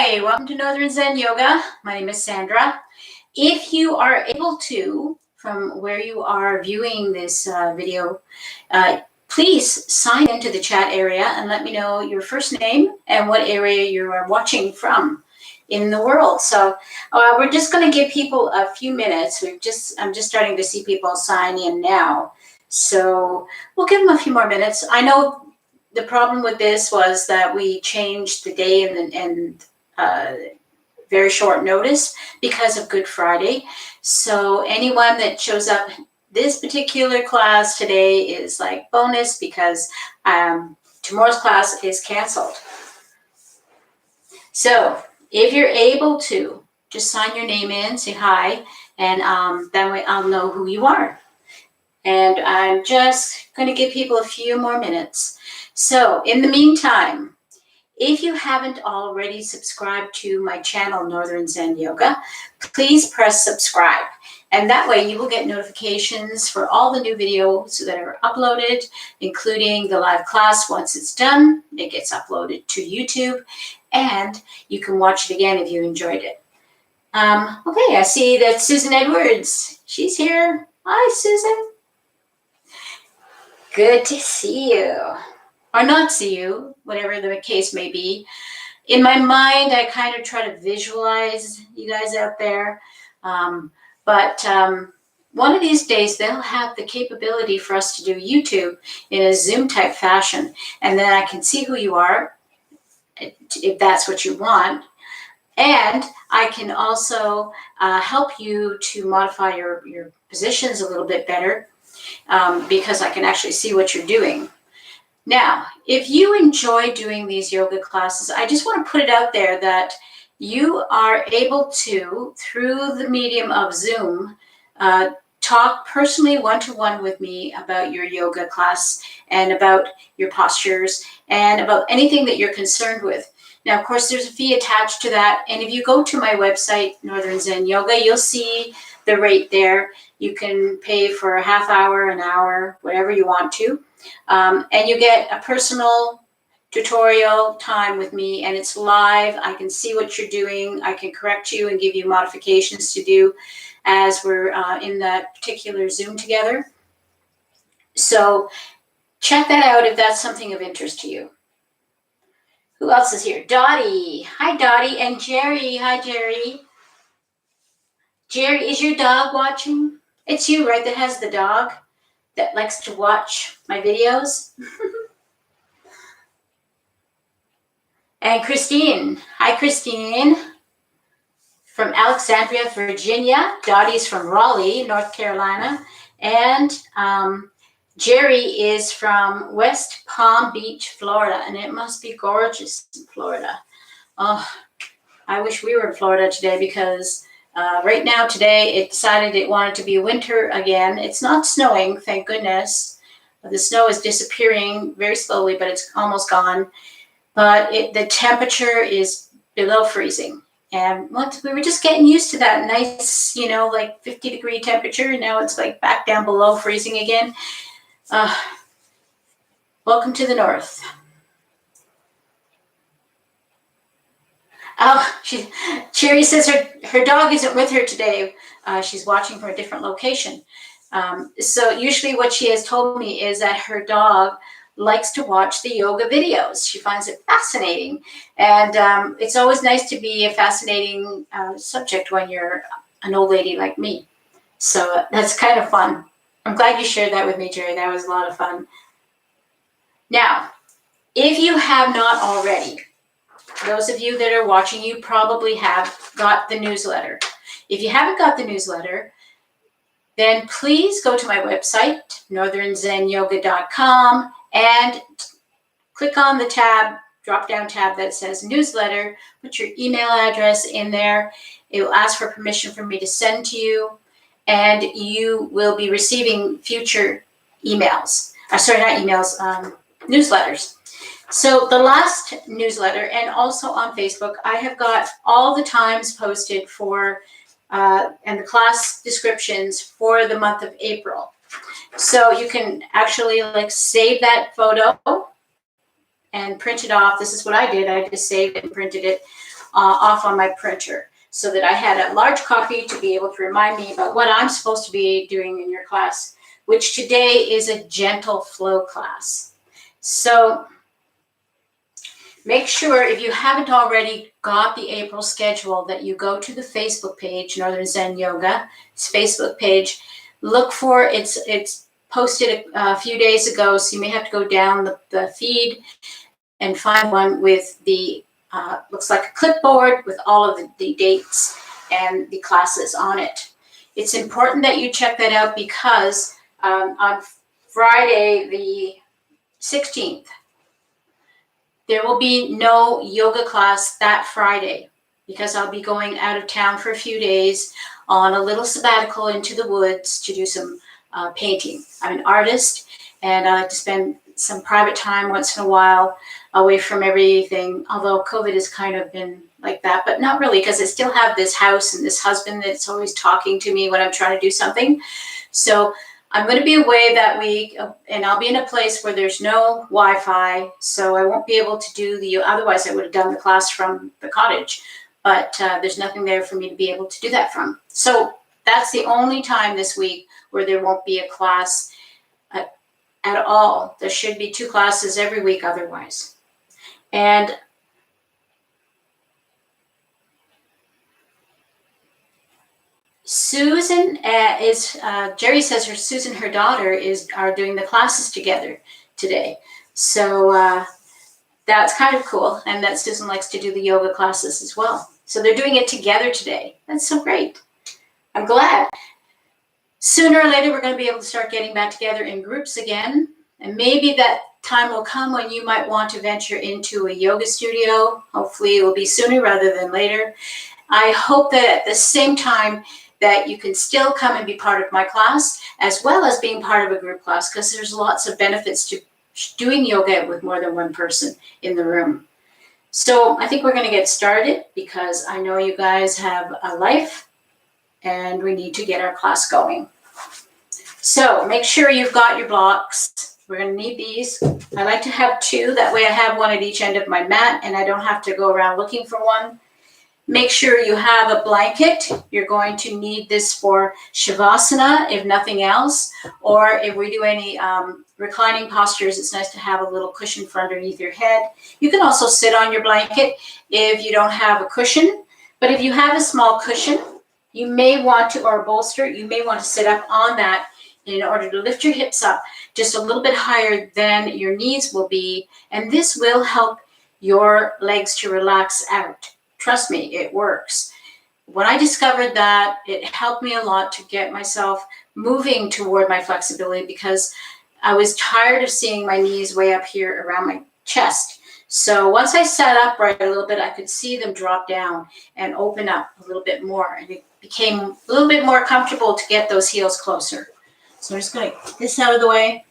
Hi, welcome to Northern Zen Yoga. My name is Sandra. If you are able to, from where you are viewing this video, please sign into the chat area and let me know your first name and what area you are watching from in the world. So we're just going to give people a few minutes. I'm just starting to see people sign in now. So we'll give them a few more minutes. I know the problem with this was that we changed the day and very short notice because of Good Friday. So anyone that shows up this particular class today is like bonus because tomorrow's class is canceled. So if you're able to, just sign your name in, say hi, and that way I'll know who you are. And I'm just going to give people a few more minutes. So in the meantime, if you haven't already subscribed to my channel, Northern Zen Yoga, please press subscribe. And that way you will get notifications for all the new videos that are uploaded, including the live class. Once it's done, it gets uploaded to YouTube, and you can watch it again if you enjoyed it. Okay, I see that Susan Edwards, she's here. Hi, Susan. Good to see you. Or not see you, whatever the case may be. In my mind, I kind of try to visualize you guys out there. But one of these days, they'll have the capability for us to do YouTube in a Zoom type fashion. And then I can see who you are, if that's what you want. And I can also help you to modify your positions a little bit better because I can actually see what you're doing. Now, if you enjoy doing these yoga classes, I just want to put it out there that you are able to, through the medium of Zoom, talk personally one-to-one with me about your yoga class and about your postures and about anything that you're concerned with. Now, of course, there's a fee attached to that. And if you go to my website, Northern Zen Yoga, you'll see the rate there. You can pay for a half hour, an hour, whatever you want to. And you get a personal tutorial time with me, and it's live. I can see what you're doing. I can correct you and give you modifications to do as we're in that particular Zoom together. So check that out if that's something of interest to you. Who else is here? Dottie. Hi, Dottie. And Jerry. Hi, Jerry. Jerry, is your dog watching? It's you, right, that has the dog that likes to watch my videos? And Christine. Hi, Christine. From Alexandria, Virginia. Dottie's from Raleigh, North Carolina. And Jerry is from West Palm Beach, Florida. And it must be gorgeous in Florida. Oh, I wish we were in Florida today because right now today it decided it wanted to be winter again. It's not snowing, thank goodness. The snow is disappearing very slowly, but it's almost gone. But the temperature is below freezing. And once we were just getting used to that nice, like 50-degree temperature. And now it's like back down below freezing again. Welcome to the north. Oh, Cherry says her dog isn't with her today. She's watching from a different location. So usually what she has told me is that her dog likes to watch the yoga videos. She finds it fascinating. And it's always nice to be a fascinating subject when you're an old lady like me. So that's kind of fun. I'm glad you shared that with me, Jerry. That was a lot of fun. Now, if you have not already, those of you that are watching, you probably have got the newsletter. If you haven't got the newsletter, then please go to my website, northernzenyoga.com, and click on the drop-down tab that says newsletter. Put your email address in there. It will ask for permission for me to send to you, and you will be receiving future emails. Newsletters. So the last newsletter, and also on Facebook, I have got all the times posted for and the class descriptions for the month of April. So you can actually save that photo and print it off. This is what I did. I just saved it and printed it. off on my printer so that I had a large copy to be able to remind me about what I'm supposed to be doing in your class, which today is a gentle flow class. So make sure, if you haven't already got the April schedule, that you go to the Facebook page, Northern Zen Yoga, it's Facebook page. Look for it's posted a few days ago, so you may have to go down the feed and find one with the looks like a clipboard with all of the dates and the classes on it. It's important that you check that out because on Friday the 16th, there will be no yoga class that Friday because I'll be going out of town for a few days on a little sabbatical into the woods to do some painting. I'm an artist, and I like to spend some private time once in a while away from everything, although COVID has kind of been like that, but not really, because I still have this house and this husband that's always talking to me when I'm trying to do something. So I'm going to be away that week, and I'll be in a place where there's no Wi-Fi, so I won't be able to do otherwise I would have done the class from the cottage, but there's nothing there for me to be able to do that from. So that's the only time this week where there won't be a class at all. There should be 2 classes every week otherwise. And Susan Jerry says Susan, her daughter, are doing the classes together today. So that's kind of cool. And that Susan likes to do the yoga classes as well. So they're doing it together today. That's so great. I'm glad. Sooner or later, we're going to be able to start getting back together in groups again. And maybe that time will come when you might want to venture into a yoga studio. Hopefully it will be sooner rather than later. I hope that at the same time that you can still come and be part of my class, as well as being part of a group class, because there's lots of benefits to doing yoga with more than one person in the room. So I think we're going to get started because I know you guys have a life and we need to get our class going. So make sure you've got your blocks. We're going to need these. I like to have 2. That way I have one at each end of my mat and I don't have to go around looking for one. Make sure you have a blanket. You're going to need this for Shavasana, if nothing else. Or if we do any reclining postures, it's nice to have a little cushion for underneath your head. You can also sit on your blanket if you don't have a cushion. But if you have a small cushion, you may want to, or a bolster, you may want to sit up on that in order to lift your hips up just a little bit higher than your knees will be. And this will help your legs to relax out. Trust me, it works. When I discovered that, it helped me a lot to get myself moving toward my flexibility because I was tired of seeing my knees way up here around my chest. So once I sat upright a little bit, I could see them drop down and open up a little bit more. And it became a little bit more comfortable to get those heels closer. So I'm just going to get this out of the way.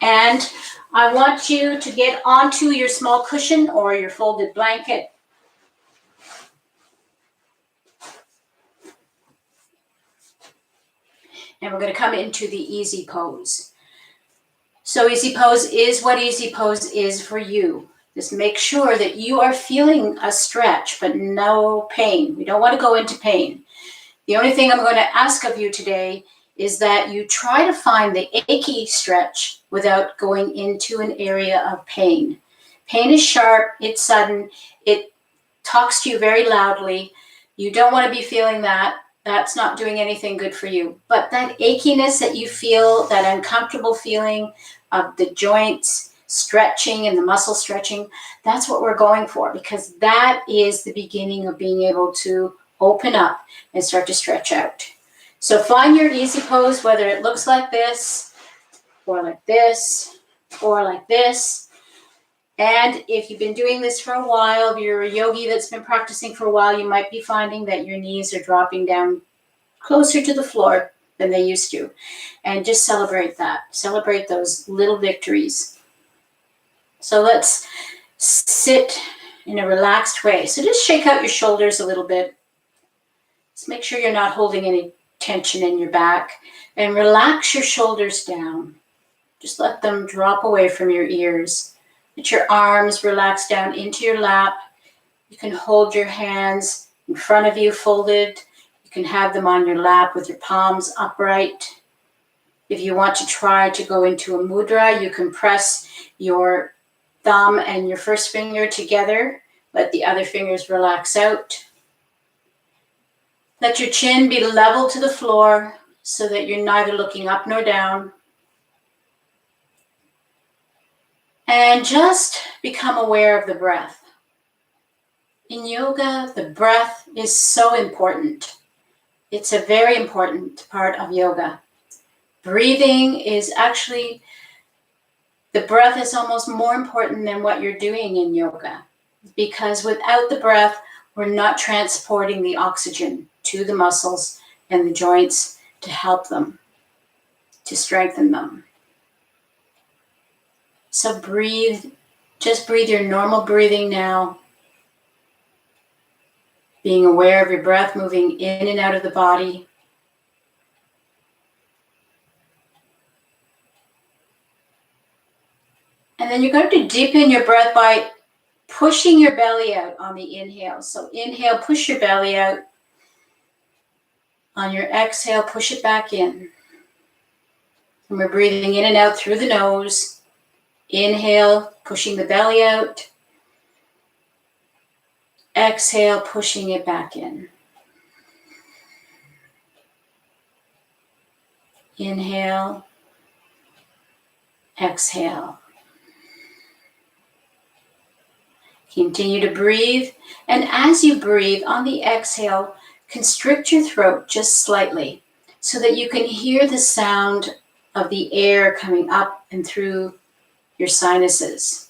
And I want you to get onto your small cushion or your folded blanket. And we're going to come into the easy pose. So easy pose is what easy pose is for you. Just make sure that you are feeling a stretch, but no pain. We don't want to go into pain. The only thing I'm going to ask of you today is that you try to find the achy stretch without going into an area of pain. Pain is sharp, it's sudden, it talks to you very loudly. You don't want to be feeling that. That's not doing anything good for you. But that achiness that you feel, that uncomfortable feeling of the joints stretching and the muscle stretching, that's what we're going for, because that is the beginning of being able to open up and start to stretch out. So find your easy pose, whether it looks like this, or like this, or like this. And if you've been doing this for a while, if you're a yogi that's been practicing for a while, you might be finding that your knees are dropping down closer to the floor than they used to. And just celebrate that. Celebrate those little victories. So let's sit in a relaxed way. So just shake out your shoulders a little bit. Just make sure you're not holding any tension in your back, and relax your shoulders down. Just let them drop away from your ears. Let your arms relax down into your lap. You can hold your hands in front of you folded. You can have them on your lap with your palms upright. If you want to try to go into a mudra, you can press your thumb and your first finger together. Let the other fingers relax out. Let your chin be level to the floor so that you're neither looking up nor down. And just become aware of the breath. In yoga, the breath is so important. It's a very important part of yoga. Breathing is actually, the breath is almost more important than what you're doing in yoga, because without the breath, we're not transporting the oxygen to the muscles and the joints to help them, to strengthen them. So breathe, just breathe your normal breathing now, being aware of your breath moving in and out of the body. And then you're going to deepen your breath by pushing your belly out on the inhale. So inhale, push your belly out. On your exhale, push it back in. And we're breathing in and out through the nose. Inhale, pushing the belly out. Exhale, pushing it back in. Inhale. Exhale. Continue to breathe. And as you breathe, on the exhale, constrict your throat just slightly so that you can hear the sound of the air coming up and through your sinuses.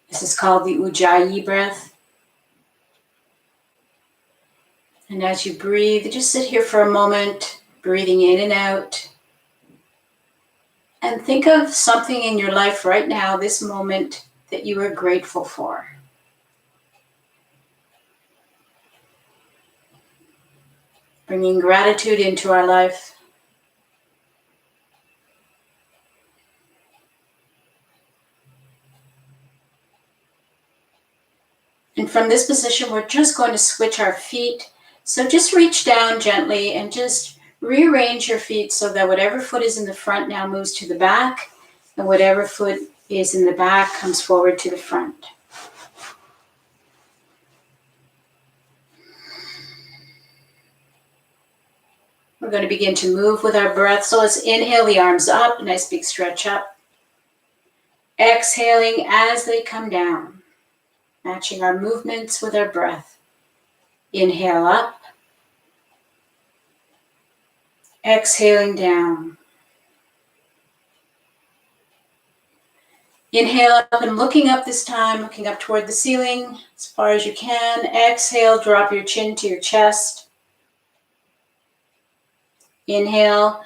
This is called the Ujjayi breath. And as you breathe, just sit here for a moment, breathing in and out. And think of something in your life right now, this moment, that you are grateful for. Bringing gratitude into our life. And from this position, we're just going to switch our feet. So just reach down gently and just rearrange your feet so that whatever foot is in the front now moves to the back, and whatever foot is in the back comes forward to the front. We're going to begin to move with our breath. So let's inhale the arms up, nice big stretch up. Exhaling as they come down, matching our movements with our breath. Inhale up. Exhaling down. Inhale up and looking up this time, looking up toward the ceiling as far as you can. Exhale, drop your chin to your chest. Inhale,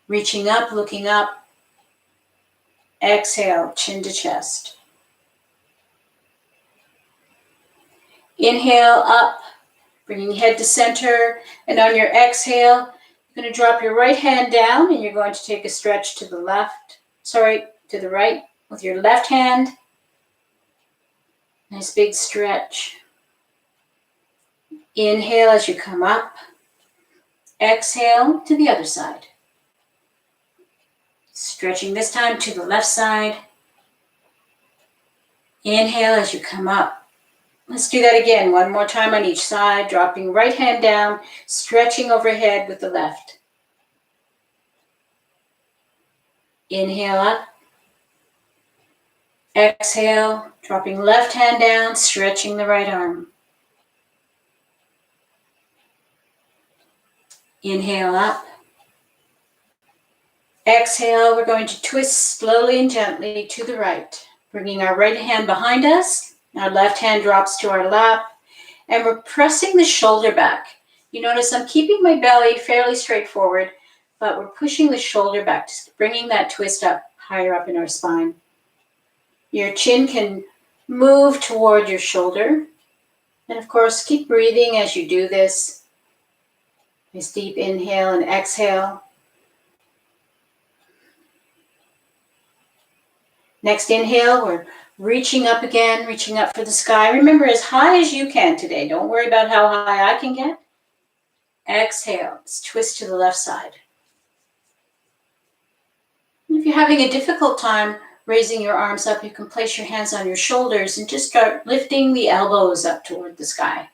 reaching up, looking up. Exhale, chin to chest. Inhale up, bringing head to center. And on your exhale, you're going to drop your right hand down and you're going to take a stretch to the to the right with your left hand. Nice big stretch. Inhale as you come up. Exhale to the other side. Stretching this time to the left side. Inhale as you come up. Let's do that again, one more time on each side, dropping right hand down, stretching overhead with the left. Inhale up. Exhale, dropping left hand down, stretching the right arm. Inhale up. Exhale, we're going to twist slowly and gently to the right, bringing our right hand behind us. Our left hand drops to our lap, and we're pressing the shoulder back. You notice I'm keeping my belly fairly straight forward, but we're pushing the shoulder back, just bringing that twist up, higher up in our spine. Your chin can move toward your shoulder. And of course, keep breathing as you do this. Nice deep inhale and exhale. Next inhale, we're reaching up again, reaching up for the sky. Remember, as high as you can today. Don't worry about how high I can get. Exhale, let's twist to the left side. If you're having a difficult time raising your arms up, you can place your hands on your shoulders and just start lifting the elbows up toward the sky.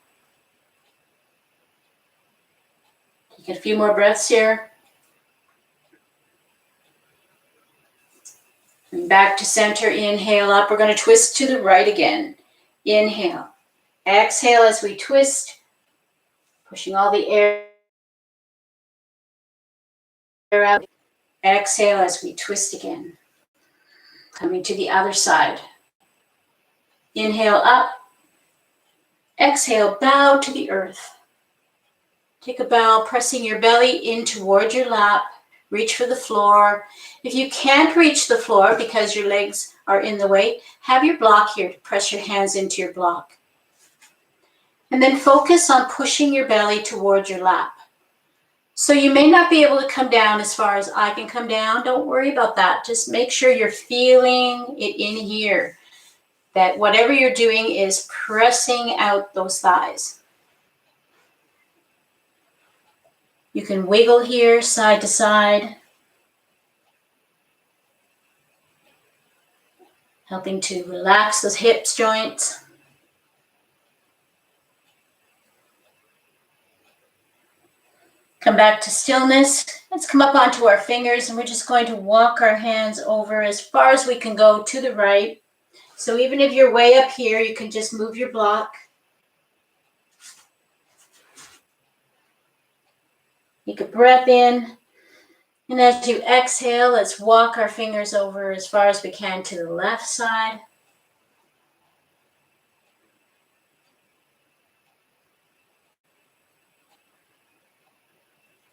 Take a few more breaths here. And back to center, inhale up. We're going to twist to the right again. Inhale. Exhale as we twist, pushing all the air out. Exhale as we twist again. Coming to the other side. Inhale up. Exhale, bow to the earth. Take a bow, pressing your belly in toward your lap. Reach for the floor. If you can't reach the floor because your legs are in the way, have your block here to press your hands into your block. And then focus on pushing your belly toward your lap. So you may not be able to come down as far as I can come down. Don't worry about that. Just make sure you're feeling it in here. That whatever you're doing is pressing out those thighs. You can wiggle here, side to side, helping to relax those hips joints. Come back to stillness. Let's come up onto our fingers, and we're just going to walk our hands over as far as we can go to the right. So even if you're way up here, you can just move your block. Take a breath in, and as you exhale, let's walk our fingers over as far as we can to the left side.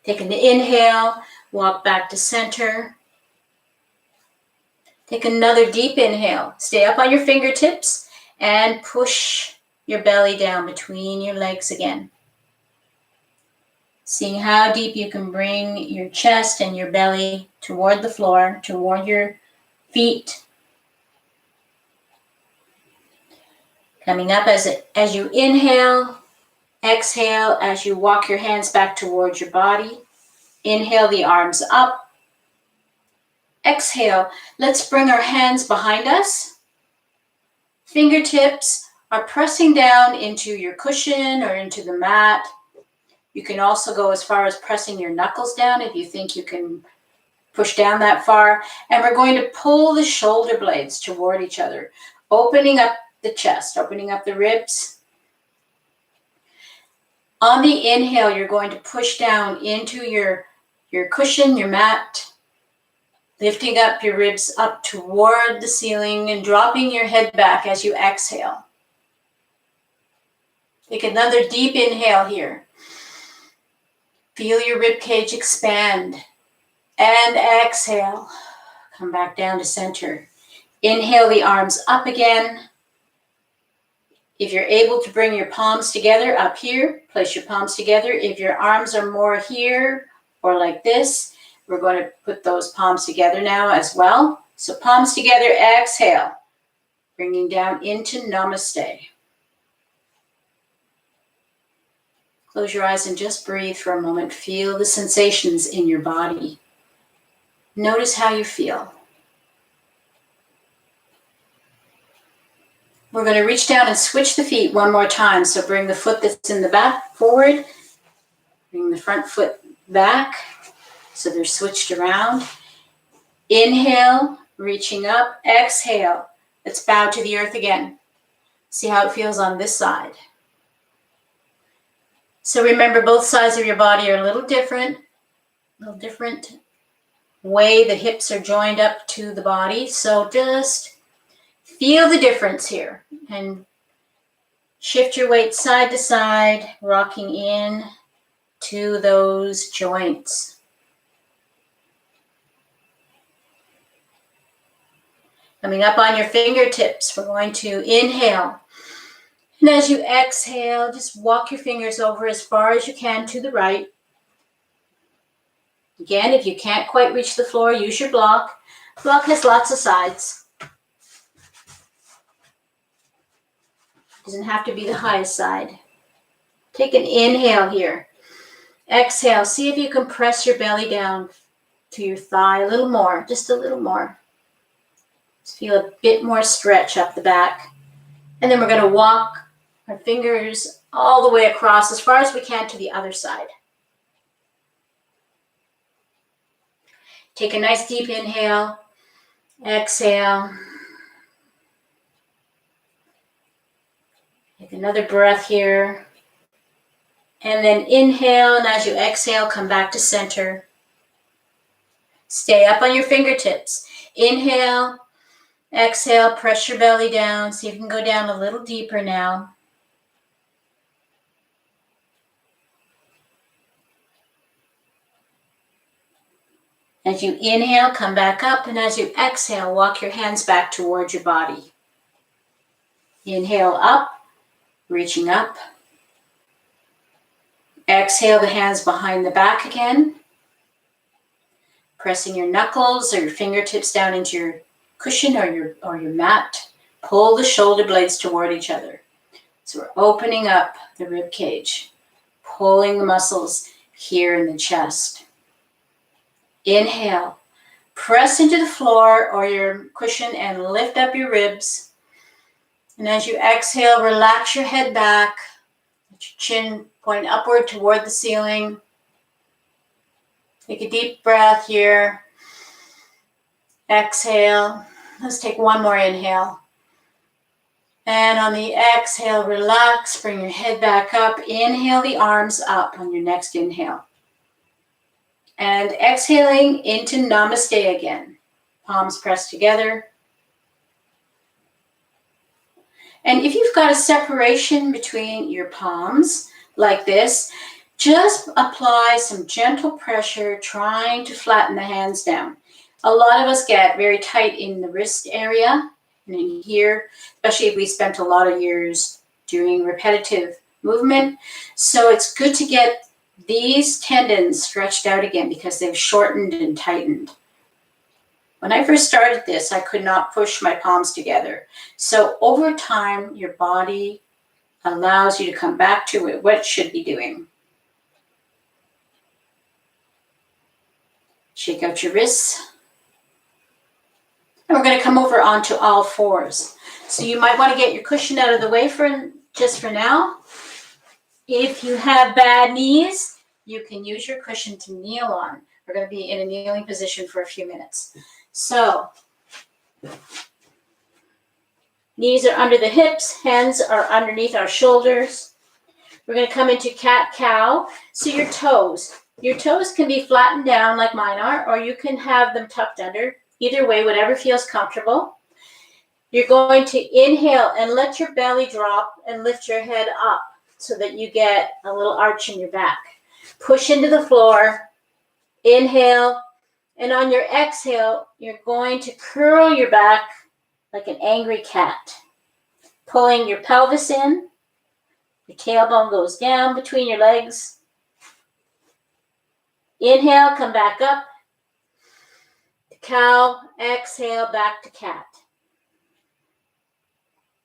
Take an inhale, walk back to center. Take another deep inhale. Stay up on your fingertips and push your belly down between your legs again. Seeing how deep you can bring your chest and your belly toward the floor, toward your feet. Coming up as you inhale, exhale as you walk your hands back towards your body. Inhale the arms up. Exhale, let's bring our hands behind us. Fingertips are pressing down into your cushion or into the mat. You can also go as far as pressing your knuckles down if you think you can push down that far. And we're going to pull the shoulder blades toward each other, opening up the chest, opening up the ribs. On the inhale, you're going to push down into your cushion, your mat, lifting up your ribs up toward the ceiling and dropping your head back as you exhale. Take another deep inhale here. Feel your rib cage expand. And exhale. Come back down to center. Inhale the arms up again. If you're able to bring your palms together up here, place your palms together. If your arms are more here or like this, we're going to put those palms together now as well. So palms together, exhale. Bringing down into Namaste. Close your eyes and just breathe for a moment. Feel the sensations in your body. Notice how you feel. We're going to reach down and switch the feet one more time. So bring the foot that's in the back forward. Bring the front foot back so they're switched around. Inhale, reaching up. Exhale. Let's bow to the earth again. See how it feels on this side. So remember, both sides of your body are a little different way the hips are joined up to the body. So just feel the difference here and shift your weight side to side, rocking in to those joints. Coming up on your fingertips, we're going to inhale. And as you exhale, just walk your fingers over as far as you can to the right. Again, if you can't quite reach the floor, use your block. Block has lots of sides. Doesn't have to be the highest side. Take an inhale here. Exhale. See if you can press your belly down to your thigh a little more, just a little more. Just feel a bit more stretch up the back. And then we're going to walk our fingers all the way across as far as we can to the other side. Take a nice deep inhale. Exhale. Take another breath here. And then inhale, and as you exhale, come back to center. Stay up on your fingertips. Inhale, exhale, press your belly down. See if you can go down a little deeper now. As you inhale, come back up, and as you exhale, walk your hands back towards your body. Inhale up, reaching up. Exhale, the hands behind the back again. Pressing your knuckles or your fingertips down into your cushion or your mat. Pull the shoulder blades toward each other. So we're opening up the rib cage, pulling the muscles here in the chest. Inhale, press into the floor or your cushion and lift up your ribs. And as you exhale, relax your head back. Let your chin point upward toward the ceiling. Take a deep breath here. Exhale. Let's take one more inhale. And on the exhale, relax. Bring your head back up. Inhale the arms up on your next inhale. And exhaling into Namaste again. Palms pressed together. And if you've got a separation between your palms like this, just apply some gentle pressure, trying to flatten the hands down. A lot of us get very tight in the wrist area and in here, especially if we spent a lot of years doing repetitive movement. So it's good to get these tendons stretched out again because they've shortened and tightened. When I first started this, I could not push my palms together. So over time, your body allows you to come back to what it should be doing. Shake out your wrists. And we're going to come over onto all fours. So you might want to get your cushion out of the way just for now. If you have bad knees, you can use your cushion to kneel on. We're going to be in a kneeling position for a few minutes. So, knees are under the hips, hands are underneath our shoulders. We're going to come into cat-cow. So your toes can be flattened down like mine are, or you can have them tucked under. Either way, whatever feels comfortable. You're going to inhale and let your belly drop and lift your head up so that you get a little arch in your back. Push into the floor. Inhale. And on your exhale, you're going to curl your back like an angry cat. Pulling your pelvis in. Your tailbone goes down between your legs. Inhale, come back up. Cow, exhale, back to cat.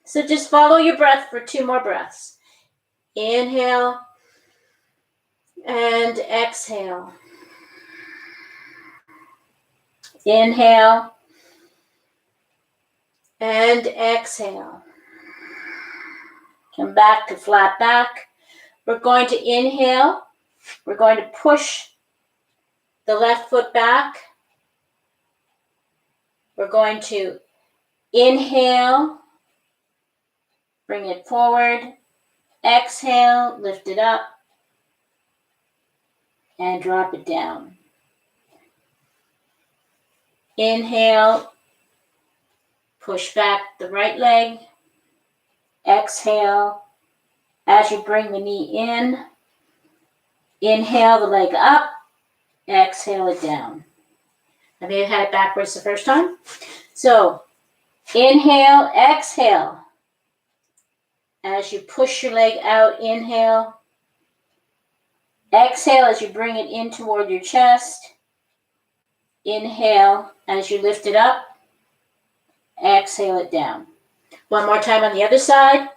So just follow your breath for 2 more breaths. Inhale and exhale. Inhale and exhale. Come back to flat back. We're going to inhale. We're going to push the left foot back. We're going to inhale, bring it forward, exhale, lift it up, and drop it down. Inhale, push back the right leg, exhale, as you bring the knee in, inhale the leg up, exhale it down. I may have had it backwards the first time. So, inhale, exhale. As you push your leg out, inhale. Exhale as you bring it in toward your chest. Inhale as you lift it up. Exhale it down. One more time on the other side.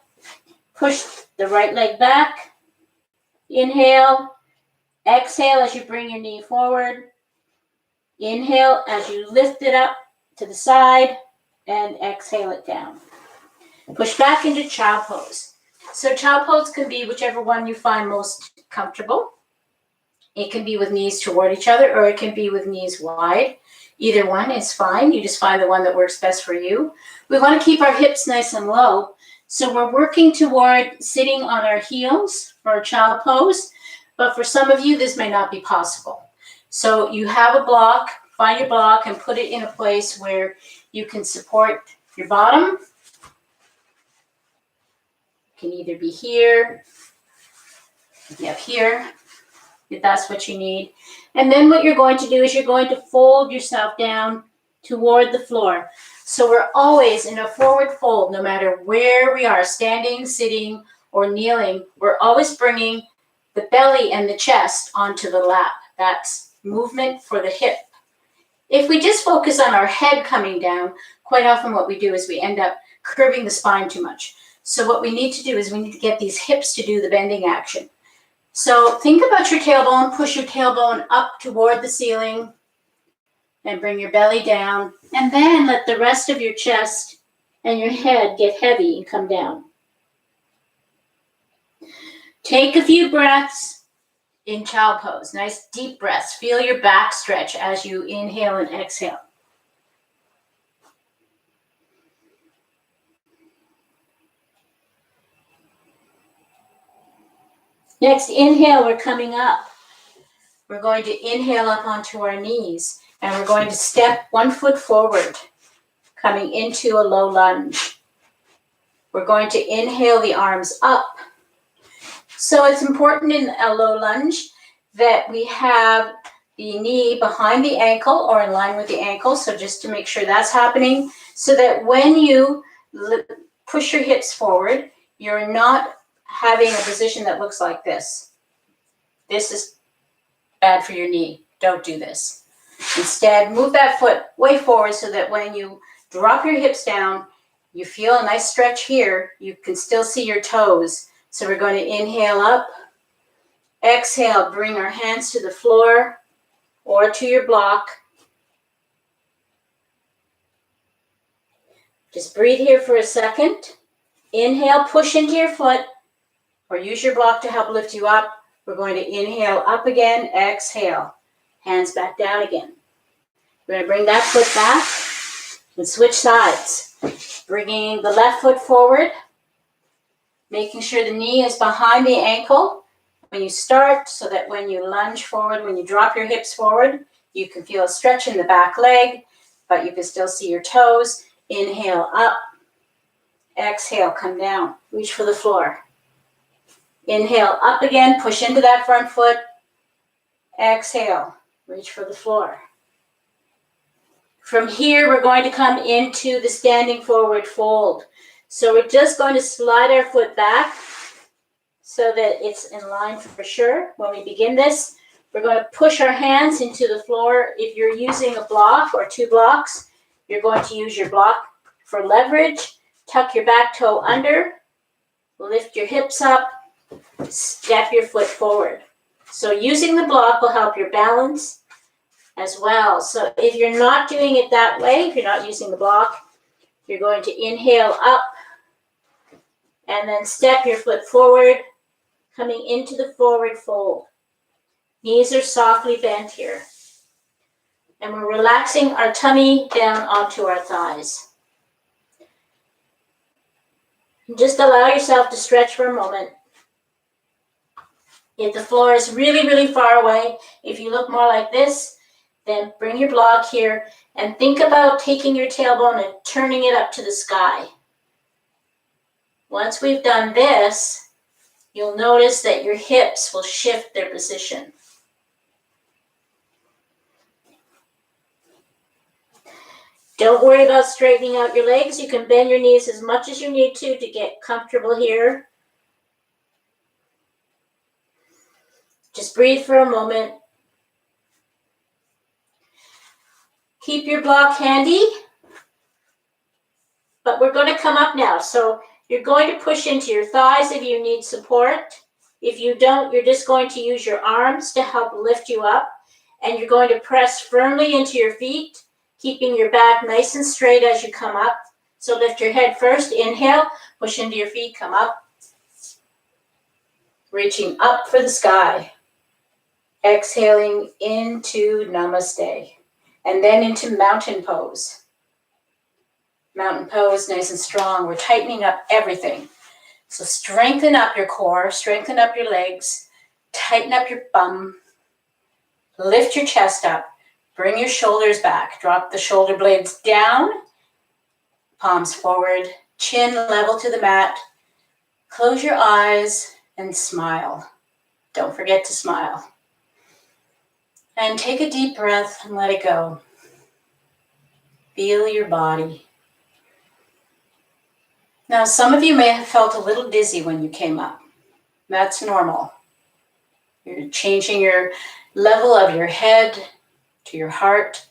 Push the right leg back. Inhale. Exhale as you bring your knee forward. Inhale as you lift it up to the side. And exhale it down. Push back into child pose. So child pose can be whichever one you find most comfortable. It can be with knees toward each other, or it can be with knees wide. Either one is fine. You just find the one that works best for you. We want to keep our hips nice and low. So we're working toward sitting on our heels for a child pose. But for some of you, this may not be possible. So you have a block, find your block and put it in a place where you can support your bottom. It can either be here, maybe up here, if that's what you need. And then what you're going to do is you're going to fold yourself down toward the floor. So we're always in a forward fold, no matter where we are, standing, sitting, or kneeling. We're always bringing the belly and the chest onto the lap. That's movement for the hip. If we just focus on our head coming down, quite often what we do is we end up curving the spine too much. So what we need to do is we need to get these hips to do the bending action. So think about your tailbone, push your tailbone up toward the ceiling and bring your belly down. And then let the rest of your chest and your head get heavy and come down. Take a few breaths in child pose. Nice deep breaths. Feel your back stretch as you inhale and exhale. Next, inhale, we're coming up. We're going to inhale up onto our knees, and we're going to step 1 foot forward, coming into a low lunge. We're going to inhale the arms up. So it's important in a low lunge that we have the knee behind the ankle or in line with the ankle. So just to make sure that's happening, so that when you push your hips forward, you're not having a position that looks like this. This is bad for your knee. Don't do this. Instead, move that foot way forward so that when you drop your hips down, you feel a nice stretch here. You can still see your toes. So we're going to inhale up. Exhale, bring our hands to the floor or to your block. Just breathe here for a second. Inhale, push into your foot or use your block to help lift you up. We're going to inhale up again, exhale. Hands back down again. We're going to bring that foot back and switch sides. Bringing the left foot forward, making sure the knee is behind the ankle when you start, so that when you lunge forward, when you drop your hips forward, you can feel a stretch in the back leg, but you can still see your toes. Inhale up, exhale, come down, reach for the floor. Inhale up again, push into that front foot. Exhale, reach for the floor. From here, we're going to come into the standing forward fold. So we're just going to slide our foot back so that it's in line for sure. When we begin this, we're going to push our hands into the floor. If you're using a block or 2 blocks, you're going to use your block for leverage. Tuck your back toe under, lift your hips up, step your foot forward. So using the block will help your balance as well. So if you're not doing it that way, if you're not using the block, you're going to inhale up and then step your foot forward, coming into the forward fold. Knees are softly bent here. And we're relaxing our tummy down onto our thighs. Just allow yourself to stretch for a moment. If the floor is really, really far away, if you look more like this, then bring your block here and think about taking your tailbone and turning it up to the sky. Once we've done this, you'll notice that your hips will shift their position. Don't worry about straightening out your legs. You can bend your knees as much as you need to get comfortable here. Just breathe for a moment. keep your block handy, but we're going to come up now. So you're going to push into your thighs if you need support. If you don't, you're just going to use your arms to help lift you up. And you're going to press firmly into your feet, keeping your back nice and straight as you come up. So lift your head first, inhale, push into your feet, come up. Reaching up for the sky. Exhaling into namaste. And then into mountain pose. Mountain pose, nice and strong. We're tightening up everything. So strengthen up your core, strengthen up your legs, tighten up your bum, lift your chest up, bring your shoulders back, drop the shoulder blades down, palms forward, chin level to the mat, close your eyes and smile. Don't forget to smile. And take a deep breath and let it go. Feel your body. Now, some of you may have felt a little dizzy when you came up. That's normal. You're changing your level of your head to your heart.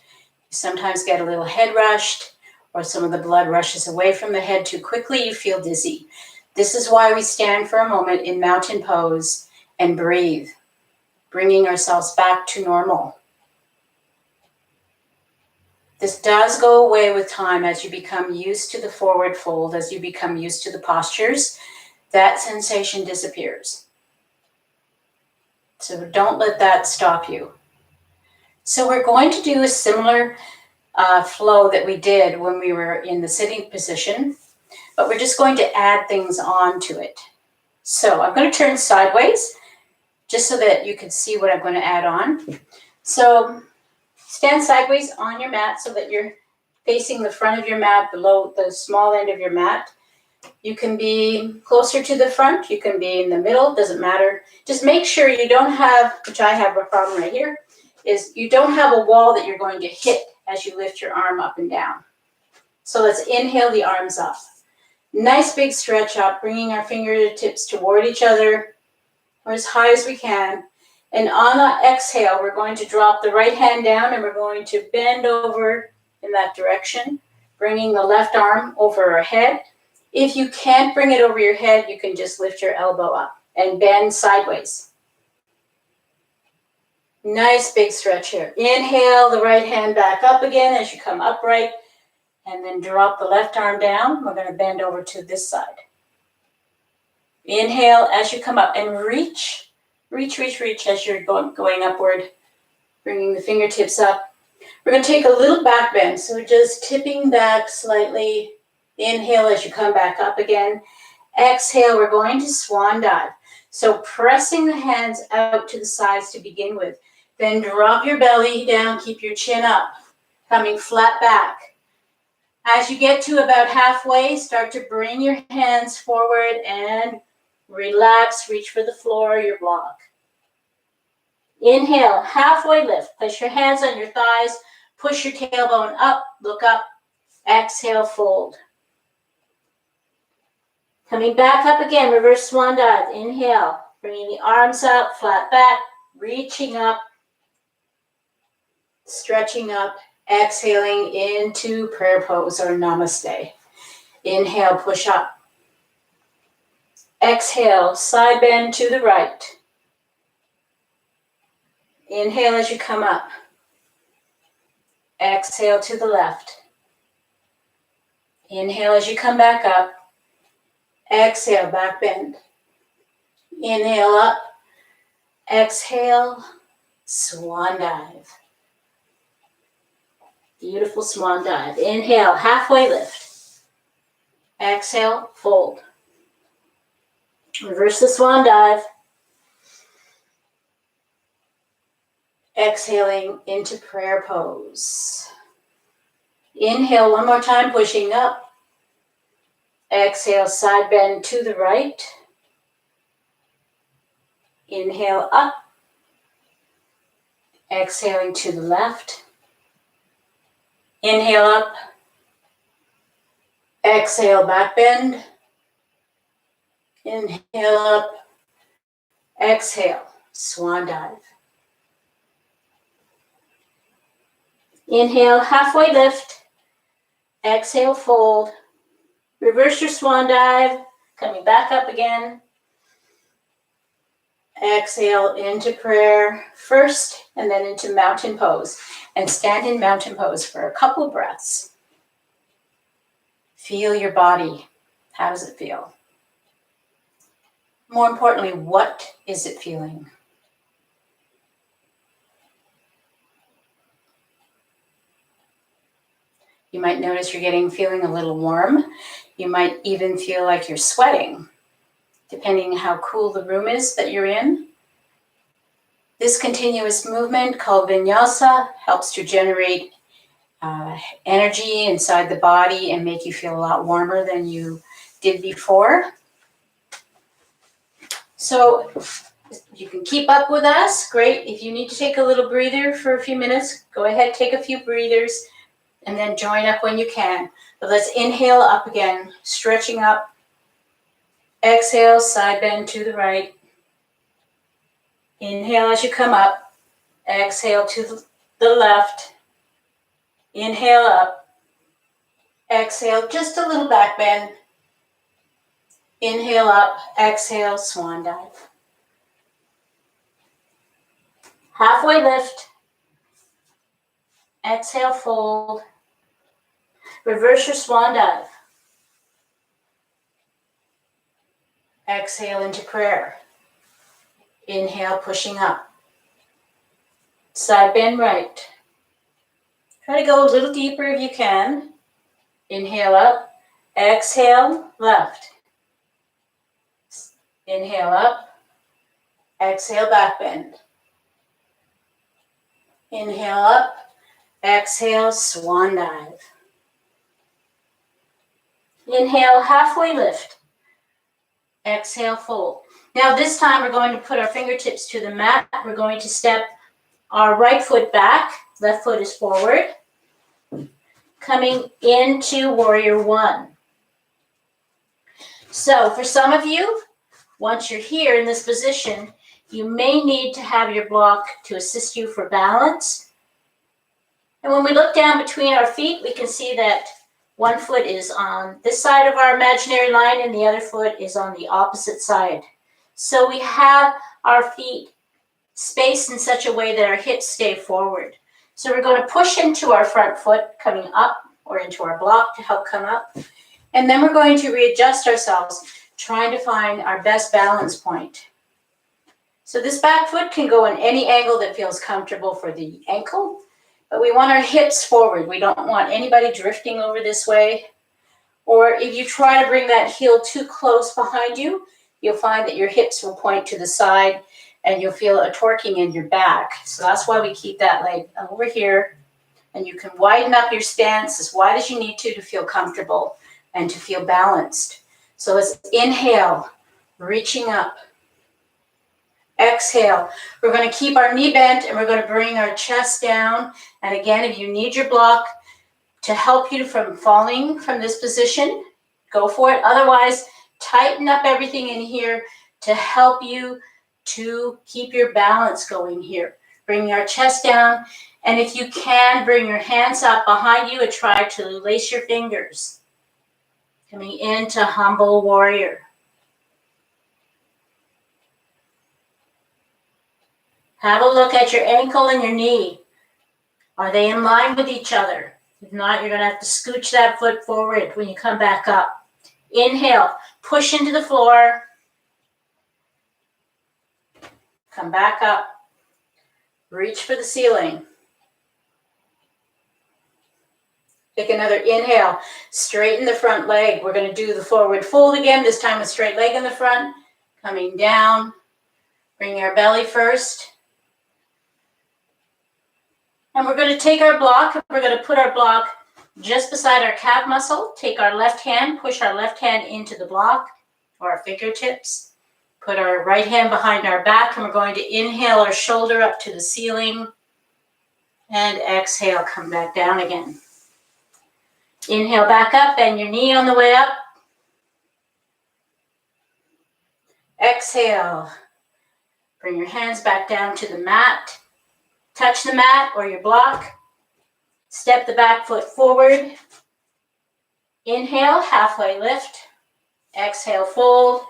You sometimes get a little head rushed, or some of the blood rushes away from the head too quickly. You feel dizzy. This is why we stand for a moment in mountain pose and breathe, bringing ourselves back to normal. This does go away with time as you become used to the forward fold, as you become used to the postures. That sensation disappears. So don't let that stop you. So we're going to do a similar flow that we did when we were in the sitting position, but we're just going to add things on to it. So I'm going to turn sideways just so that you can see what I'm going to add on. So stand sideways on your mat so that you're facing the front of your mat, below the small end of your mat. You can be closer to the front, you can be in the middle, doesn't matter. Just make sure you don't have, which I have a problem right here, is you don't have a wall that you're going to hit as you lift your arm up and down. So let's inhale the arms up. Nice big stretch up, bringing our fingertips toward each other or as high as we can. And on the exhale, we're going to drop the right hand down and we're going to bend over in that direction, bringing the left arm over our head. If you can't bring it over your head, you can just lift your elbow up and bend sideways. Nice big stretch here. Inhale the right hand back up again as you come upright, and then drop the left arm down. We're going to bend over to this side. Inhale as you come up and reach as you're going upward, bringing the fingertips up. We're going to take a little back bend, so just tipping back slightly. Inhale as you come back up again. Exhale, we're going to swan dive. So pressing the hands out to the sides to begin with. Then drop your belly down, keep your chin up, coming flat back. As you get to about halfway, start to bring your hands forward and relax, reach for the floor, your block. Inhale, halfway lift. Place your hands on your thighs, push your tailbone up, look up. Exhale, fold. Coming back up again, reverse swan dive. Inhale, bringing the arms up, flat back, reaching up, stretching up, exhaling into prayer pose or namaste. Inhale, push up. Exhale, side bend to the right. Inhale as you come up. Exhale to the left. Inhale as you come back up. Exhale, back bend. Inhale up. Exhale, swan dive. Beautiful swan dive. Inhale, halfway lift. Exhale, fold. Reverse the swan dive. Exhaling into prayer pose. Inhale one more time, pushing up. Exhale, side bend to the right. Inhale up. Exhaling to the left. Inhale up. Exhale, back bend. Inhale up. Exhale, swan dive. Inhale, halfway lift. Exhale, fold. Reverse your swan dive, coming back up again. Exhale into prayer first, and then into mountain pose. And stand in mountain pose for a couple breaths. Feel your body. How does it feel? More importantly, what is it feeling? You might notice you're feeling a little warm. You might even feel like you're sweating, depending how cool the room is that you're in. This continuous movement called vinyasa helps to generate energy inside the body and make you feel a lot warmer than you did before. So you can keep up with us. Great. If you need to take a little breather for a few minutes, go ahead, take a few breathers, and then join up when you can. But let's inhale up again, stretching up. Exhale, side bend to the right. Inhale as you come up. Exhale to the left. Inhale up. Exhale, just a little back bend. Inhale up. Exhale, swan dive. Halfway lift. Exhale, fold. Reverse your swan dive. Exhale into prayer. Inhale, pushing up. Side bend right. Try to go a little deeper if you can. Inhale up. Exhale, left. Inhale up. Exhale, back bend. Inhale up. Exhale, swan dive. Inhale, halfway lift. Exhale, fold. Now this time we're going to put our fingertips to the mat. We're going to step our right foot back. Left foot is forward. Coming into warrior one. So for some of you, once you're here in this position, you may need to have your block to assist you for balance. And when we look down between our feet, we can see that one foot is on this side of our imaginary line and the other foot is on the opposite side. So we have our feet spaced in such a way that our hips stay forward. So we're going to push into our front foot coming up or into our block to help come up. And then we're going to readjust ourselves, trying to find our best balance point. So this back foot can go in any angle that feels comfortable for the ankle, but we want our hips forward. We don't want anybody drifting over this way. Or if you try to bring that heel too close behind you, you'll find that your hips will point to the side and you'll feel a torquing in your back. So that's why we keep that leg over here. And you can widen up your stance as wide as you need to feel comfortable and to feel balanced. So let's inhale, reaching up. Exhale. We're going to keep our knee bent and we're going to bring our chest down. And again, if you need your block to help you from falling from this position, go for it. Otherwise, tighten up everything in here to help you to keep your balance going here. Bring your chest down. And if you can, bring your hands up behind you and try to lace your fingers. Coming into humble warrior. Have a look at your ankle and your knee. Are they in line with each other? If not, you're going to have to scooch that foot forward when you come back up. Inhale, push into the floor. Come back up. Reach for the ceiling. Take another inhale. Straighten the front leg. We're going to do the forward fold again, this time with straight leg in the front. Coming down. Bring our belly first. And we're going to take our block. We're going to put our block just beside our calf muscle. Take our left hand, push our left hand into the block or our fingertips. Put our right hand behind our back, and we're going to inhale our shoulder up to the ceiling. And exhale, come back down again. Inhale back up, bend your knee on the way up. Exhale. Bring your hands back down to the mat. Touch the mat or your block. Step the back foot forward. Inhale, halfway lift. Exhale, fold.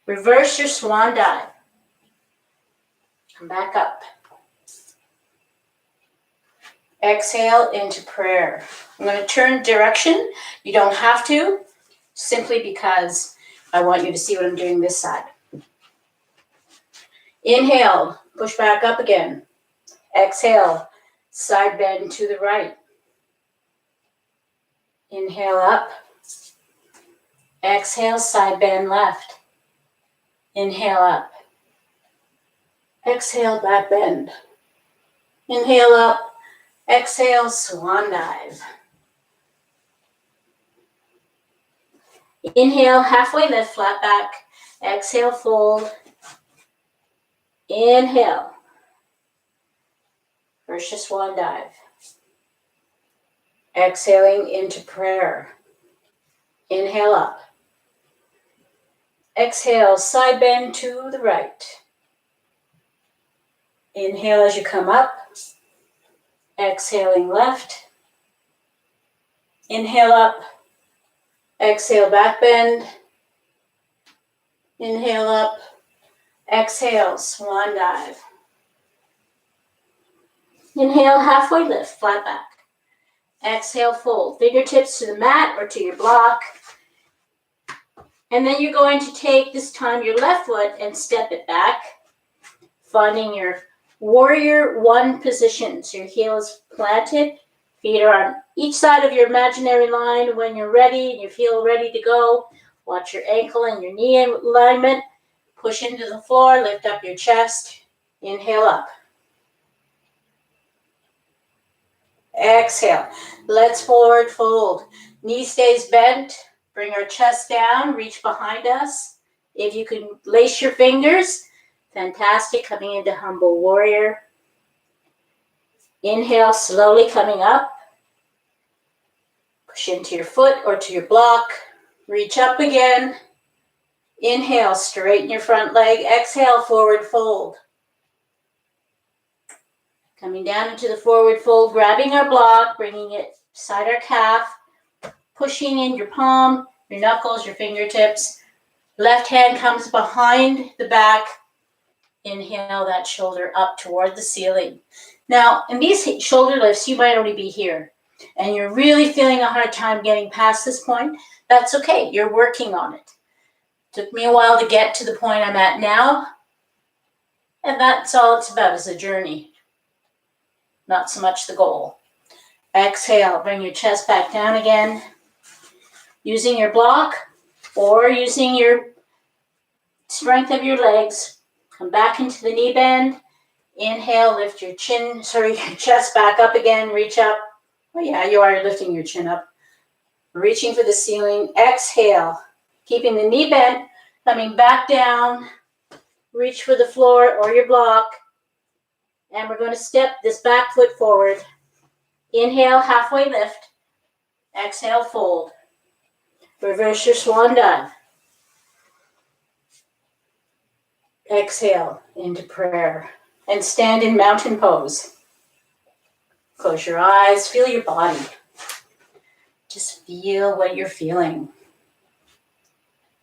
Reverse your swan dive. Come back up. Exhale into prayer. I'm going to turn direction. You don't have to, simply because I want you to see what I'm doing this side. Inhale, push back up again. Exhale, side bend to the right. Inhale up. Exhale, side bend left. Inhale up. Exhale, back bend. Inhale up. Exhale, swan dive. Inhale, halfway lift, flat back. Exhale, fold. Inhale. First your swan dive. Exhaling into prayer. Inhale up. Exhale, side bend to the right. Inhale as you come up. Exhaling left. Inhale up. Exhale, back bend. Inhale up. Exhale, swan dive. Inhale, halfway lift, flat back. Exhale, fold. Fingertips to the mat or to your block. And then you're going to take, this time, your left foot and step it back, finding your warrior one position. So your heel is planted, feet are on each side of your imaginary line. When you're ready and you feel ready to go, watch your ankle and your knee in alignment. Push into the floor, lift up your chest. Inhale up. Exhale. Let's forward fold. Knee stays bent. Bring our chest down, reach behind us. If you can lace your fingers, fantastic. Coming into humble warrior. Inhale, slowly coming up. Push into your foot or to your block. Reach up again. Inhale, straighten your front leg. Exhale, forward fold. Coming down into the forward fold, grabbing our block, bringing it beside our calf. Pushing in your palm, your knuckles, your fingertips. Left hand comes behind the back. Inhale that shoulder up toward the ceiling. Now, in these shoulder lifts, you might only be here, and you're really feeling a hard time getting past this point. That's okay. You're working on it. Took me a while to get to the point I'm at now, and that's all it's about, is a journey, not so much the goal. Exhale, bring your chest back down again. Using your block or using your strength of your legs, come back into the knee bend. Inhale, lift your your chest back up again, reach up. Oh yeah, you are lifting your chin up. Reaching for the ceiling. Exhale, keeping the knee bent, coming back down. Reach for the floor or your block. And we're going to step this back foot forward. Inhale, halfway lift. Exhale, fold. Reverse your swan dive. Exhale into prayer. And stand in mountain pose. Close your eyes, feel your body. Just feel what you're feeling.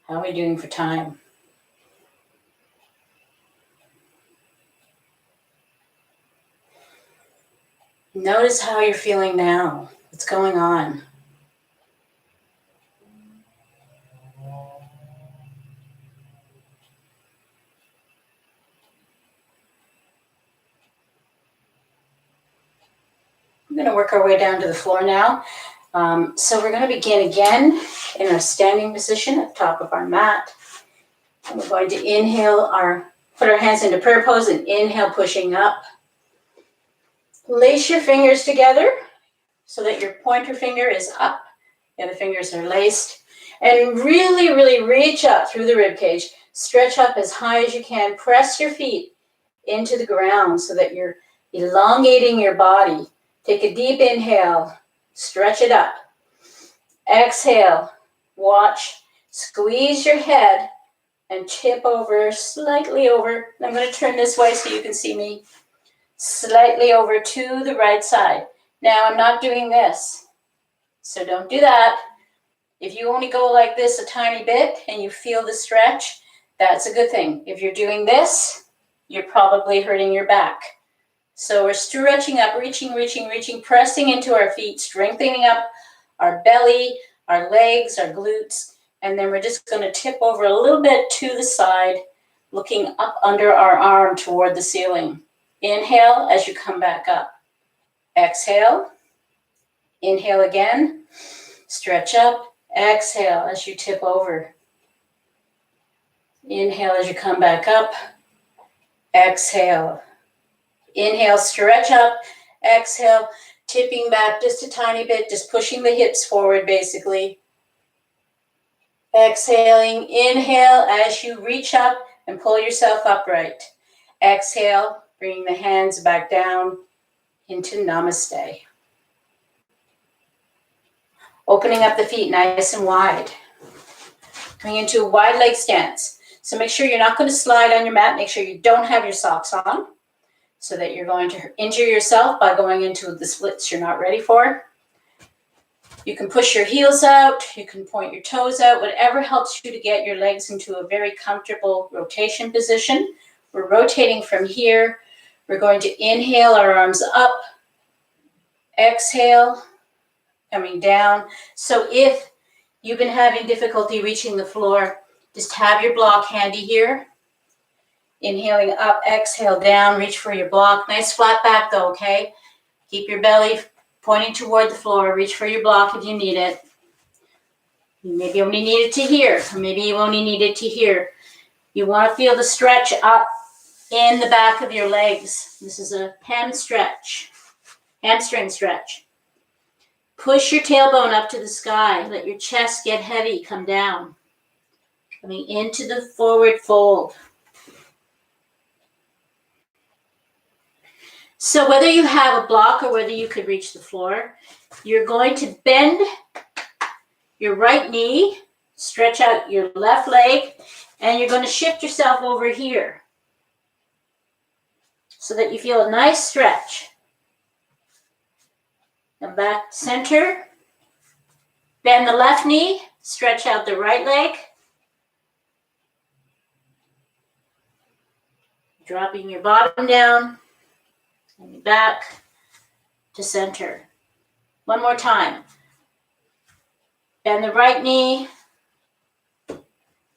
How are we doing for time? Notice how you're feeling now. What's going on? We're going to work our way down to the floor now. So we're going to begin again in our standing position at the top of our mat. And we're going to inhale, put our hands into prayer pose and inhale, pushing up. Lace your fingers together so that your pointer finger is up and the fingers are laced. And really, really reach up through the rib cage. Stretch up as high as you can. Press your feet into the ground so that you're elongating your body. Take a deep inhale. Stretch it up. Exhale. Watch. Squeeze your head and tip over, slightly over. I'm going to turn this way so you can see me. Slightly over to the right side. Now I'm not doing this, so don't do that. If you only go like this a tiny bit and you feel the stretch, that's a good thing. If you're doing this, you're probably hurting your back. So we're stretching up, reaching, pressing into our feet, strengthening up our belly, our legs, our glutes, and then we're just going to tip over a little bit to the side, looking up under our arm toward the ceiling. Inhale as you come back up. Exhale. Inhale again. Stretch up. Exhale as you tip over. Inhale as you come back up. Exhale. Inhale, stretch up. Exhale, tipping back just a tiny bit, just pushing the hips forward basically. Exhaling, inhale as you reach up and pull yourself upright. Exhale, bringing the hands back down into namaste. Opening up the feet nice and wide. Coming into a wide leg stance. So make sure you're not going to slide on your mat. Make sure you don't have your socks on, so that you're going to injure yourself by going into the splits you're not ready for. You can push your heels out, you can point your toes out, whatever helps you to get your legs into a very comfortable rotation position. We're rotating from here. We're going to inhale our arms up, exhale, coming down. So if you've been having difficulty reaching the floor, just have your block handy here. Inhaling up, exhale down, reach for your block. Nice flat back though, okay? Keep your belly pointing toward the floor. Reach for your block if you need it. You maybe only need it to here, or maybe you only need it to here. You want to feel the stretch up in the back of your legs. This is a hamstring stretch. Push your tailbone up to the sky. Let your chest get heavy, come down. Coming into the forward fold. So whether you have a block or whether you could reach the floor, you're going to bend your right knee, stretch out your left leg, and you're going to shift yourself over here so that you feel a nice stretch. Come back center, bend the left knee, stretch out the right leg, dropping your bottom down. And back to center. One more time. Bend the right knee.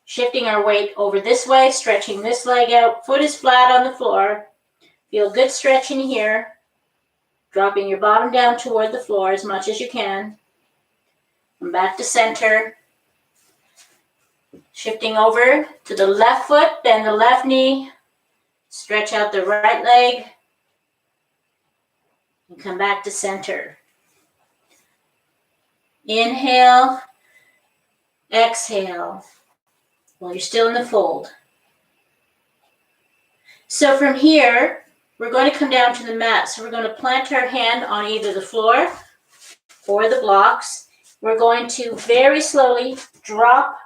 Shifting our weight over this way, stretching this leg out. Foot is flat on the floor. Feel good stretch in here. Dropping your bottom down toward the floor as much as you can. Come back to center. Shifting over to the left foot, bend the left knee. Stretch out the right leg. And come back to center. Inhale, exhale, while you're still in the fold. So from here, we're going to come down to the mat. So we're going to plant our hand on either the floor or the blocks. We're going to very slowly drop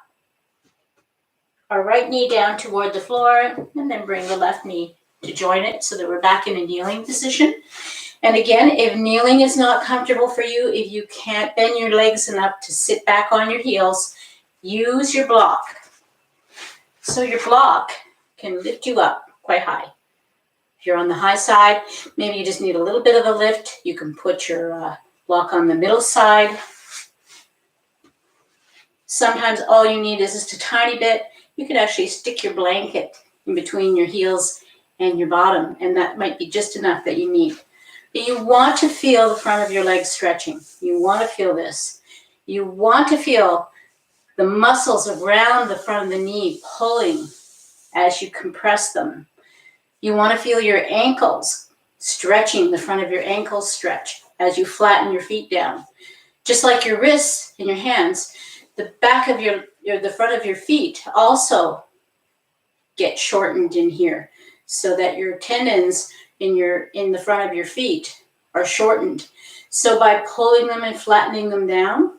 our right knee down toward the floor and then bring the left knee to join it so that we're back in a kneeling position. And again, if kneeling is not comfortable for you, if you can't bend your legs enough to sit back on your heels, use your block. So your block can lift you up quite high. If you're on the high side, maybe you just need a little bit of a lift. You can put your block on the middle side. Sometimes all you need is just a tiny bit. You can actually stick your blanket in between your heels and your bottom, and that might be just enough that you need. But you want to feel the front of your legs stretching. You want to feel this. You want to feel the muscles around the front of the knee pulling as you compress them. You want to feel your ankles stretching, the front of your ankles stretch as you flatten your feet down. Just like your wrists and your hands, the back of the front of your feet also get shortened in here so that your tendons in the front of your feet are shortened. So by pulling them and flattening them down,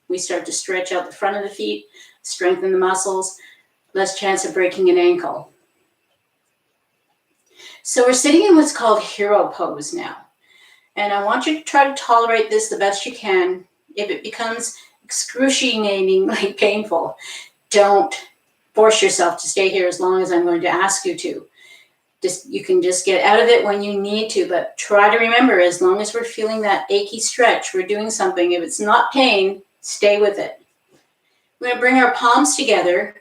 we start to stretch out the front of the feet, strengthen the muscles, less chance of breaking an ankle. So we're sitting in what's called hero pose now. And I want you to try to tolerate this the best you can. If it becomes excruciatingly painful, don't force yourself to stay here as long as I'm going to ask you to. You can just get out of it when you need to, but try to remember, as long as we're feeling that achy stretch, we're doing something. If it's not pain, stay with it. We're going to bring our palms together,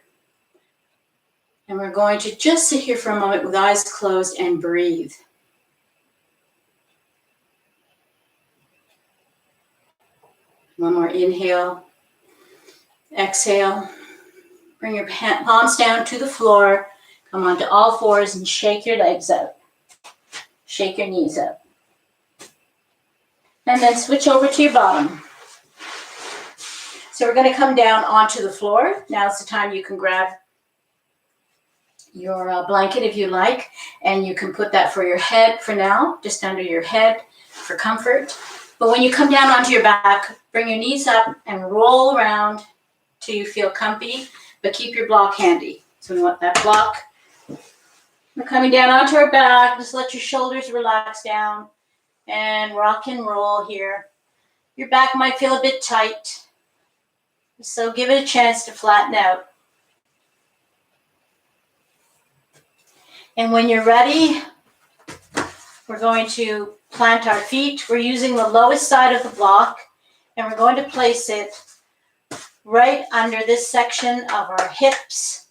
and we're going to just sit here for a moment with eyes closed and breathe. One more inhale, exhale. Bring your palms down to the floor. Come onto all fours and shake your legs out. Shake your knees up. And then switch over to your bottom. So we're going to come down onto the floor. Now's the time you can grab your blanket if you like, and you can put that for your head for now, just under your head for comfort. But when you come down onto your back, bring your knees up and roll around till you feel comfy, but keep your block handy. So we want that block. We're coming down onto our back. Just let your shoulders relax down and rock and roll here. Your back might feel a bit tight, so give it a chance to flatten out. And when you're ready, we're going to plant our feet. We're using the lowest side of the block, and we're going to place it right under this section of our hips,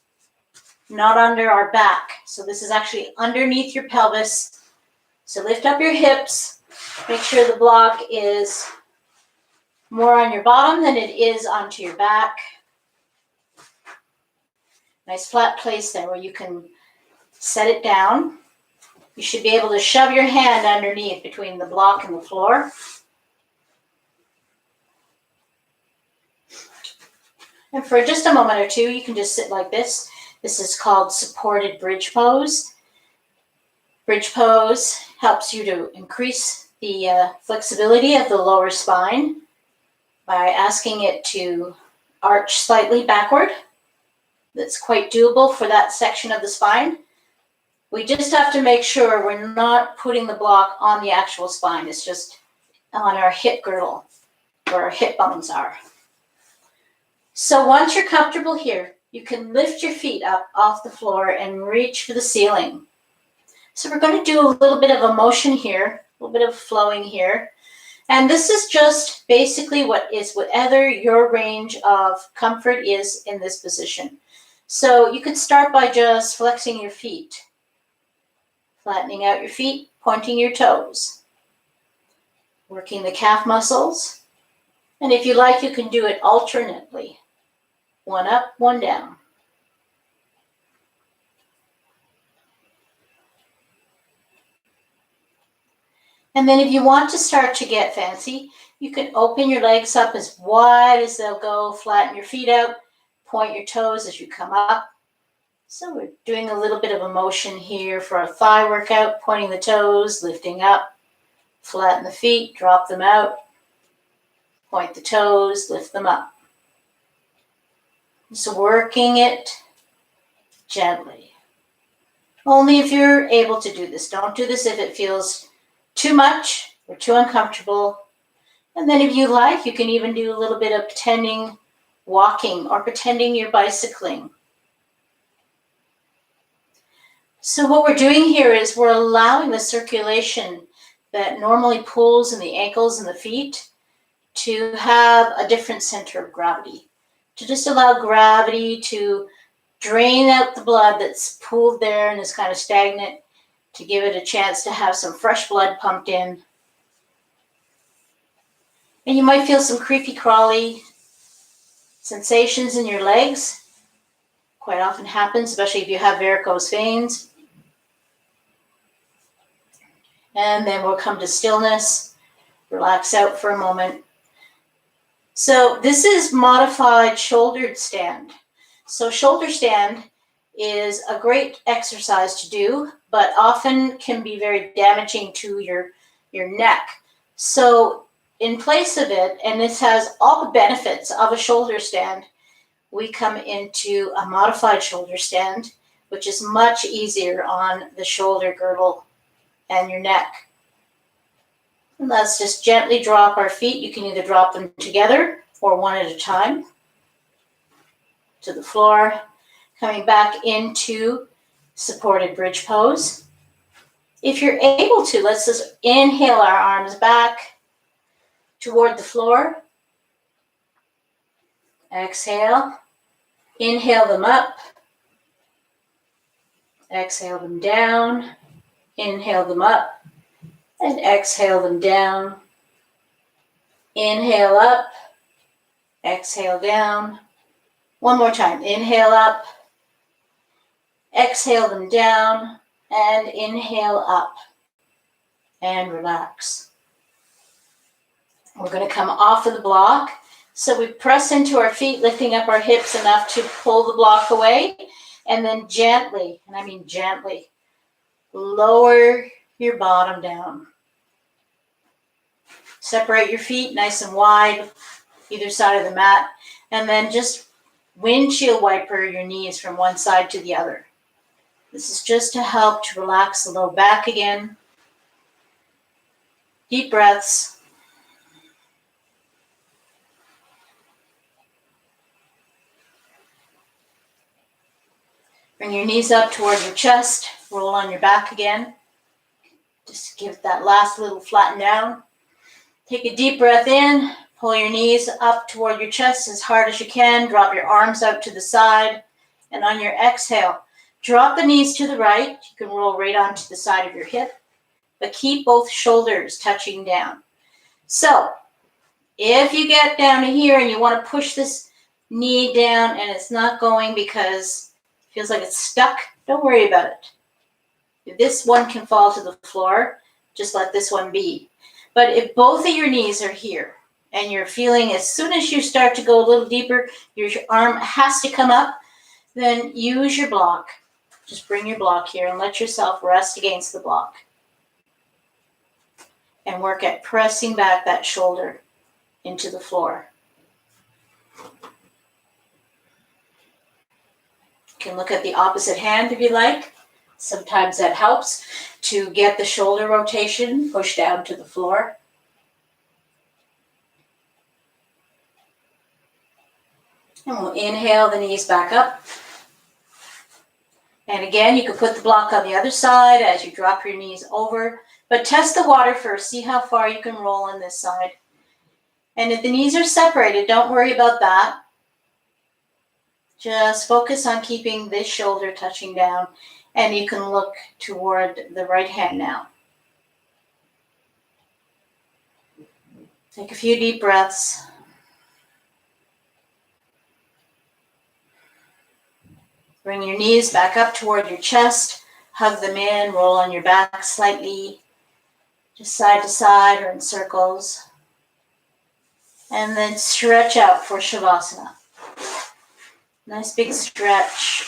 not under our back. So this is actually underneath your pelvis. So lift up your hips. Make sure the block is more on your bottom than it is onto your back. Nice flat place there where you can set it down. You should be able to shove your hand underneath between the block and the floor. And for just a moment or two, you can just sit like this. This is called supported bridge pose. Bridge pose helps you to increase the flexibility of the lower spine by asking it to arch slightly backward. That's quite doable for that section of the spine. We just have to make sure we're not putting the block on the actual spine. It's just on our hip girdle, where our hip bones are. So once you're comfortable here, you can lift your feet up off the floor and reach for the ceiling. So we're going to do a little bit of a motion here, a little bit of flowing here. And this is just basically whatever your range of comfort is in this position. So you can start by just flexing your feet, flattening out your feet, pointing your toes, working the calf muscles. And if you like, you can do it alternately. One up, one down. And then if you want to start to get fancy, you can open your legs up as wide as they'll go, flatten your feet out, point your toes as you come up. So we're doing a little bit of a motion here for our thigh workout, pointing the toes, lifting up, flatten the feet, drop them out, point the toes, lift them up. Just working it gently. Only if you're able to do this. Don't do this if it feels too much or too uncomfortable. And then if you like, you can even do a little bit of pretending walking or pretending you're bicycling. So what we're doing here is we're allowing the circulation that normally pulls in the ankles and the feet to have a different center of gravity, to just allow gravity to drain out the blood that's pooled there and is kind of stagnant, to give it a chance to have some fresh blood pumped in. And you might feel some creepy crawly sensations in your legs. Quite often happens, especially if you have varicose veins. And then we'll come to stillness, relax out for a moment. So this is modified shouldered stand. So shoulder stand is a great exercise to do, but often can be very damaging to your neck. So in place of it, and this has all the benefits of a shoulder stand, we come into a modified shoulder stand, which is much easier on the shoulder girdle and your neck. And let's just gently drop our feet. You can either drop them together or one at a time to the floor. Coming back into supported bridge pose. If you're able to, let's just inhale our arms back toward the floor. Exhale. Inhale them up. Exhale them down. Inhale them up. And exhale them down. Inhale up. Exhale down. One more time. Inhale up. Exhale them down. And inhale up. And relax. We're going to come off of the block. So we press into our feet, lifting up our hips enough to pull the block away. And then gently, and I mean gently, lower your bottom down. Separate your feet nice and wide, either side of the mat. And then just windshield wiper your knees from one side to the other. This is just to help to relax the low back again. Deep breaths. Bring your knees up toward your chest. Roll on your back again. Just give that last little flatten down. Take a deep breath in. Pull your knees up toward your chest as hard as you can. Drop your arms out to the side. And on your exhale, drop the knees to the right. You can roll right onto the side of your hip. But keep both shoulders touching down. So, if you get down to here and you want to push this knee down and it's not going because it feels like it's stuck, don't worry about it. If this one can fall to the floor, just let this one be. But if both of your knees are here and you're feeling as soon as you start to go a little deeper, your arm has to come up, then use your block. Just bring your block here and let yourself rest against the block. And work at pressing back that shoulder into the floor. You can look at the opposite hand if you like. Sometimes that helps to get the shoulder rotation, push down to the floor. And we'll inhale the knees back up. And again, you can put the block on the other side as you drop your knees over. But test the water first. See how far you can roll on this side. And if the knees are separated, don't worry about that. Just focus on keeping this shoulder touching down. And you can look toward the right hand now. Take a few deep breaths. Bring your knees back up toward your chest. Hug them in. Roll on your back slightly. Just side to side or in circles. And then stretch out for Shavasana. Nice big stretch.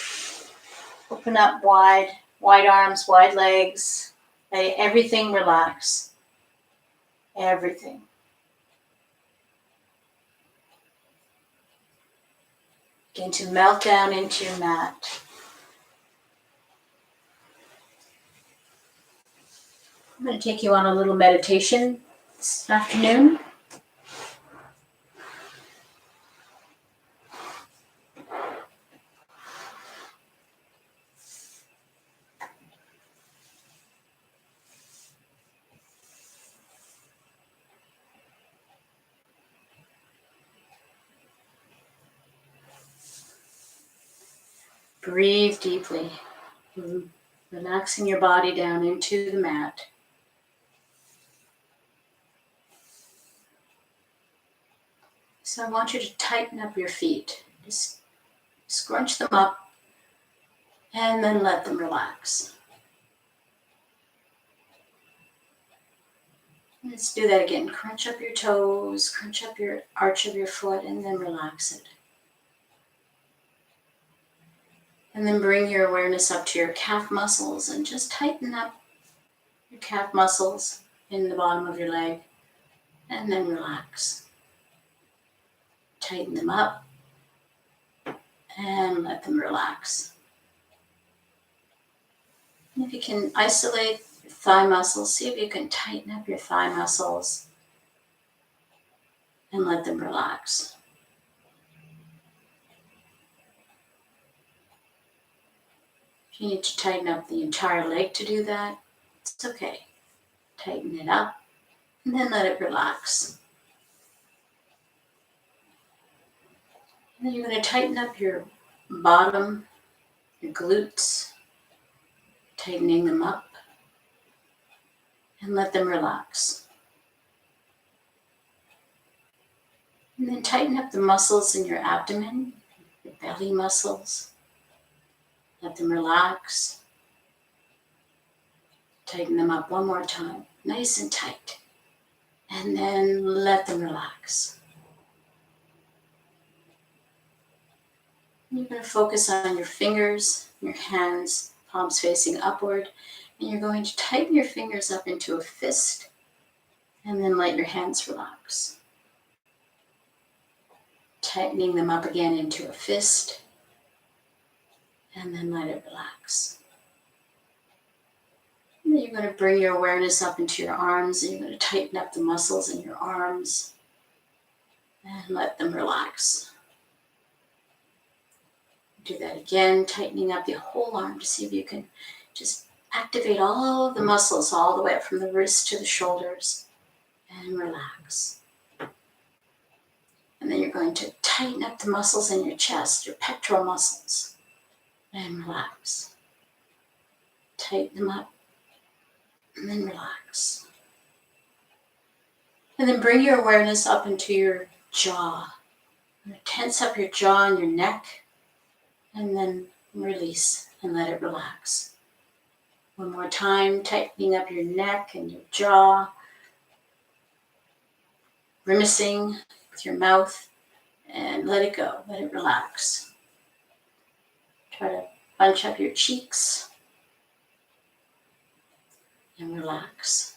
Open up wide. Wide arms, wide legs. Let everything relax. Everything. Begin to melt down into your mat. I'm going to take you on a little meditation this afternoon. Breathe deeply, relaxing your body down into the mat. So I want you to tighten up your feet. Just scrunch them up and then let them relax. Let's do that again. Crunch up your toes, crunch up your arch of your foot, and then relax it. And then bring your awareness up to your calf muscles and just tighten up your calf muscles in the bottom of your leg. And then relax. Tighten them up and let them relax. And if you can isolate your thigh muscles. See if you can tighten up your thigh muscles and let them relax. If you need to tighten up the entire leg to do that, it's okay. Tighten it up and then let it relax. And then you're going to tighten up your bottom, your glutes, tightening them up and let them relax. And then tighten up the muscles in your abdomen, your belly muscles. Let them relax. Tighten them up one more time, nice and tight. And then let them relax. You're going to focus on your fingers, your hands, palms facing upward, and you're going to tighten your fingers up into a fist, and then let your hands relax. Tightening them up again into a fist, and then let it relax. And then you're going to bring your awareness up into your arms, and you're going to tighten up the muscles in your arms, and let them relax. Do that again, tightening up the whole arm to see if you can just activate all of the muscles all the way up from the wrist to the shoulders and relax. And then you're going to tighten up the muscles in your chest, your pectoral muscles, and relax. Tighten them up and then relax. And then bring your awareness up into your jaw. Tense up your jaw and your neck, and then release and let it relax. One more time, tightening up your neck and your jaw, grimacing with your mouth, and let it go, let it relax. Try to bunch up your cheeks and relax.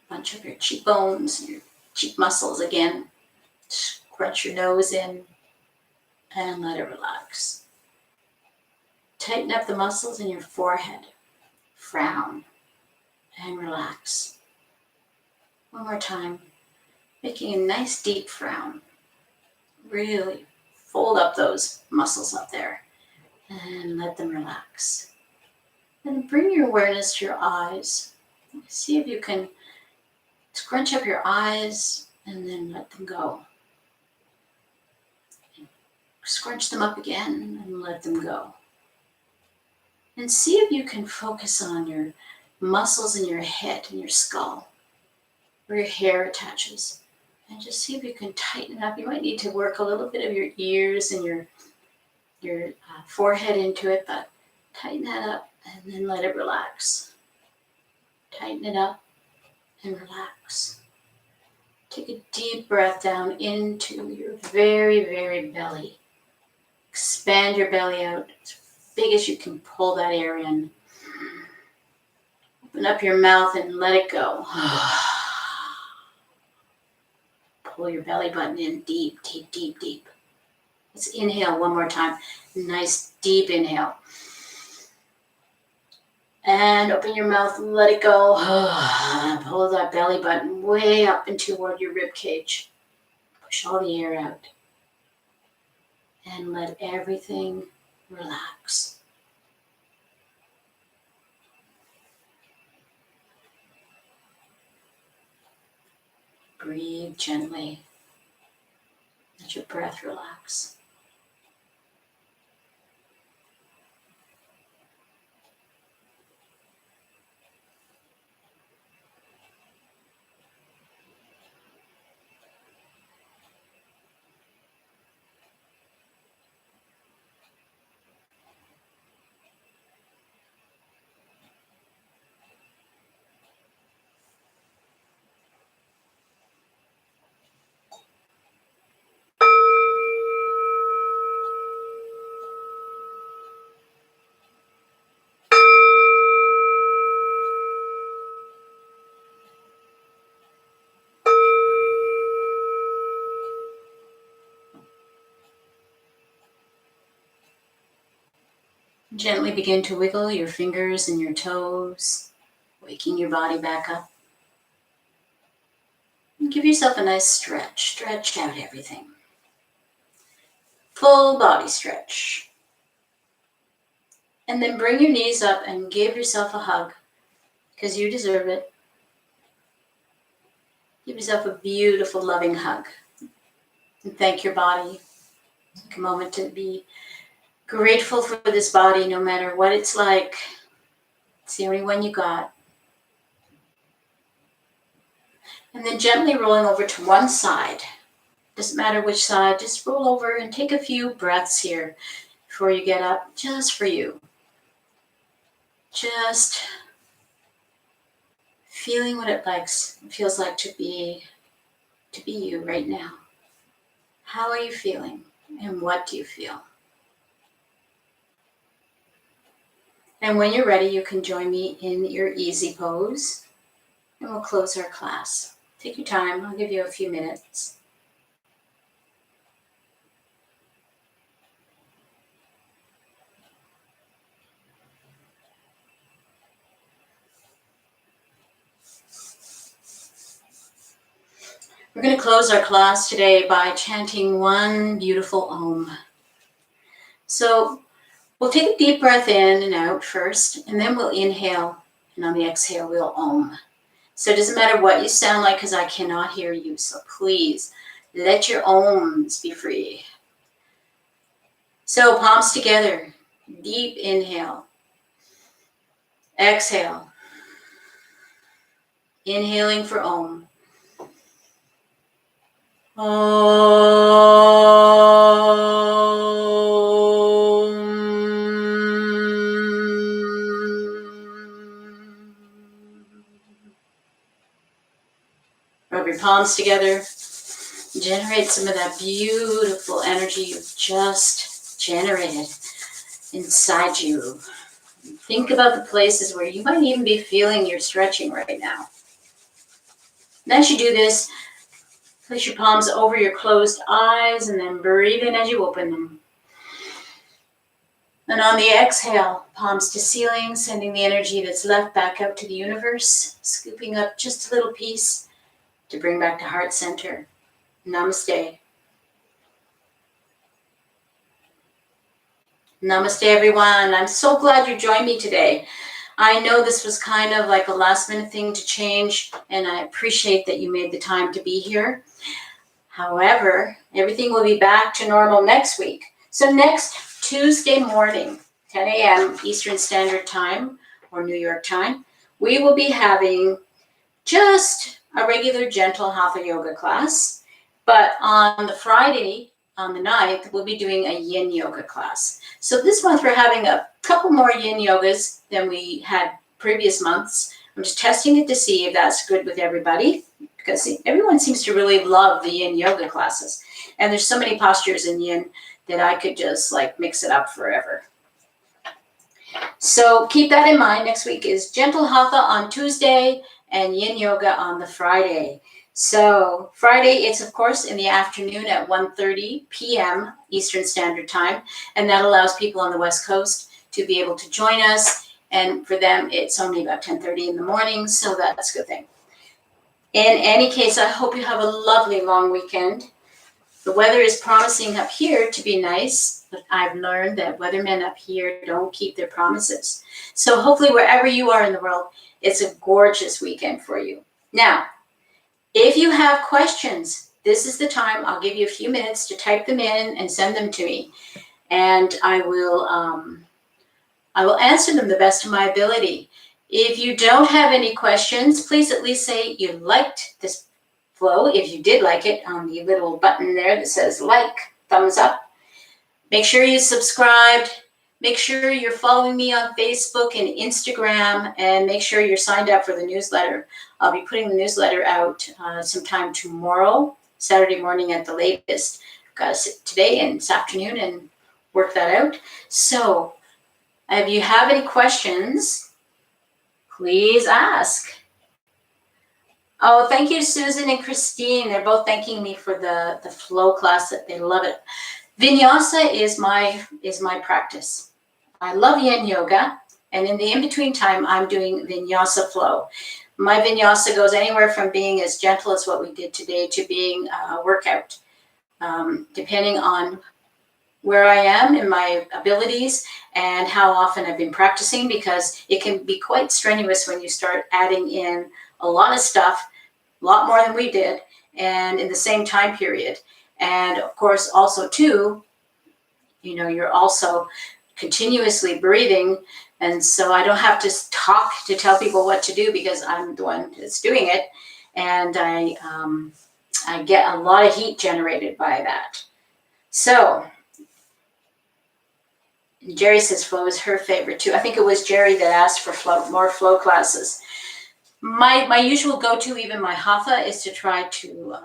Bunch up your cheekbones, your cheek muscles again. Scrunch your nose in and let it relax. Tighten up the muscles in your forehead. Frown and relax. One more time, making a nice deep frown. Really fold up those muscles up there and let them relax. Then bring your awareness to your eyes. See if you can scrunch up your eyes and then let them go. Scrunch them up again and let them go. And see if you can focus on your muscles in your head and your skull, where your hair attaches. And just see if you can tighten it up. You might need to work a little bit of your ears and your forehead into it, but tighten that up and then let it relax. Tighten it up and relax. Take a deep breath down into your very, very belly. Expand your belly out as big as you can pull that air in. Open up your mouth and let it go. Pull your belly button in deep, deep, deep, deep. Let's inhale one more time. Nice deep inhale. And open your mouth, let it go. Pull that belly button way up and toward your rib cage. Push all the air out. And let everything relax. Breathe gently. Let your breath relax. Gently begin to wiggle your fingers and your toes. Waking your body back up. And give yourself a nice stretch. Stretch out everything. Full body stretch. And then bring your knees up and give yourself a hug, because you deserve it. Give yourself a beautiful, loving hug. And thank your body. Take a moment to be grateful for this body, no matter what it's like. It's the only one you got. And then gently rolling over to one side. Doesn't matter which side, just roll over and take a few breaths here before you get up, just for you. Just feeling what it feels like to be you right now. How are you feeling and what do you feel? And when you're ready, you can join me in your easy pose and we'll close our class. Take your time, I'll give you a few minutes. We're going to close our class today by chanting one beautiful Om. So we'll take a deep breath in and out first, and then we'll inhale, and on the exhale, we'll Om. So it doesn't matter what you sound like because I cannot hear you. So please let your Oms be free. So palms together, deep inhale, exhale, inhaling for Om. Om. Rub your palms together. Generate some of that beautiful energy you've just generated inside you. Think about the places where you might even be feeling you're stretching right now. And as you do this, place your palms over your closed eyes and then breathe in as you open them. And on the exhale, palms to ceiling, sending the energy that's left back out to the universe, scooping up just a little piece to bring back to heart center. Namaste. Namaste, everyone. I'm so glad you joined me today. I know this was kind of like a last minute thing to change, and I appreciate that you made the time to be here. However, everything will be back to normal next week. So next Tuesday morning, 10 a.m. Eastern Standard Time or New York time, we will be having just a regular gentle hatha yoga class. But on the Friday, on the 9th, we'll be doing a yin yoga class. So this month we're having a couple more yin yogas than we had previous months. I'm just testing it to see if that's good with everybody, because everyone seems to really love the yin yoga classes. And there's so many postures in yin that I could just like mix it up forever. So keep that in mind. Next week is gentle hatha on Tuesday and yin yoga on the Friday. So Friday, it's of course in the afternoon at 1:30 p.m. Eastern Standard Time. And that allows people on the West Coast to be able to join us. And for them, it's only about 10:30 in the morning. So that's a good thing. In any case, I hope you have a lovely long weekend. The weather is promising up here to be nice, but I've learned that weathermen up here don't keep their promises. So hopefully wherever you are in the world, it's a gorgeous weekend for you. Now, if you have questions, this is the time. I'll give you a few minutes to type them in and send them to me. And I will answer them the best of my ability. If you don't have any questions, please at least say you liked this flow. If you did like it, on the little button there that says like, thumbs up. Make sure you subscribed. Make sure you're following me on Facebook and Instagram, and make sure you're signed up for the newsletter. I'll be putting the newsletter out sometime tomorrow, Saturday morning at the latest. I've got to sit today and this afternoon and work that out. So if you have any questions, please ask. Oh, thank you, Susan and Christine. They're both thanking me for the flow class. That they love it. Vinyasa is my practice. I love yin yoga, And in the in-between time, I'm doing vinyasa flow. My vinyasa goes anywhere from being as gentle as what we did today to being a workout, depending on where I am in my abilities and how often I've been practicing, because it can be quite strenuous when you start adding in a lot of stuff, a lot more than we did, and in the same time period. And of course, also too, you're also continuously breathing. And so I don't have to talk to tell people what to do, because I'm the one that's doing it. And I get a lot of heat generated by that. So Jerry says flow is her favorite too. I think it was Jerry that asked for more flow classes. My usual go-to, even my hatha, is to try to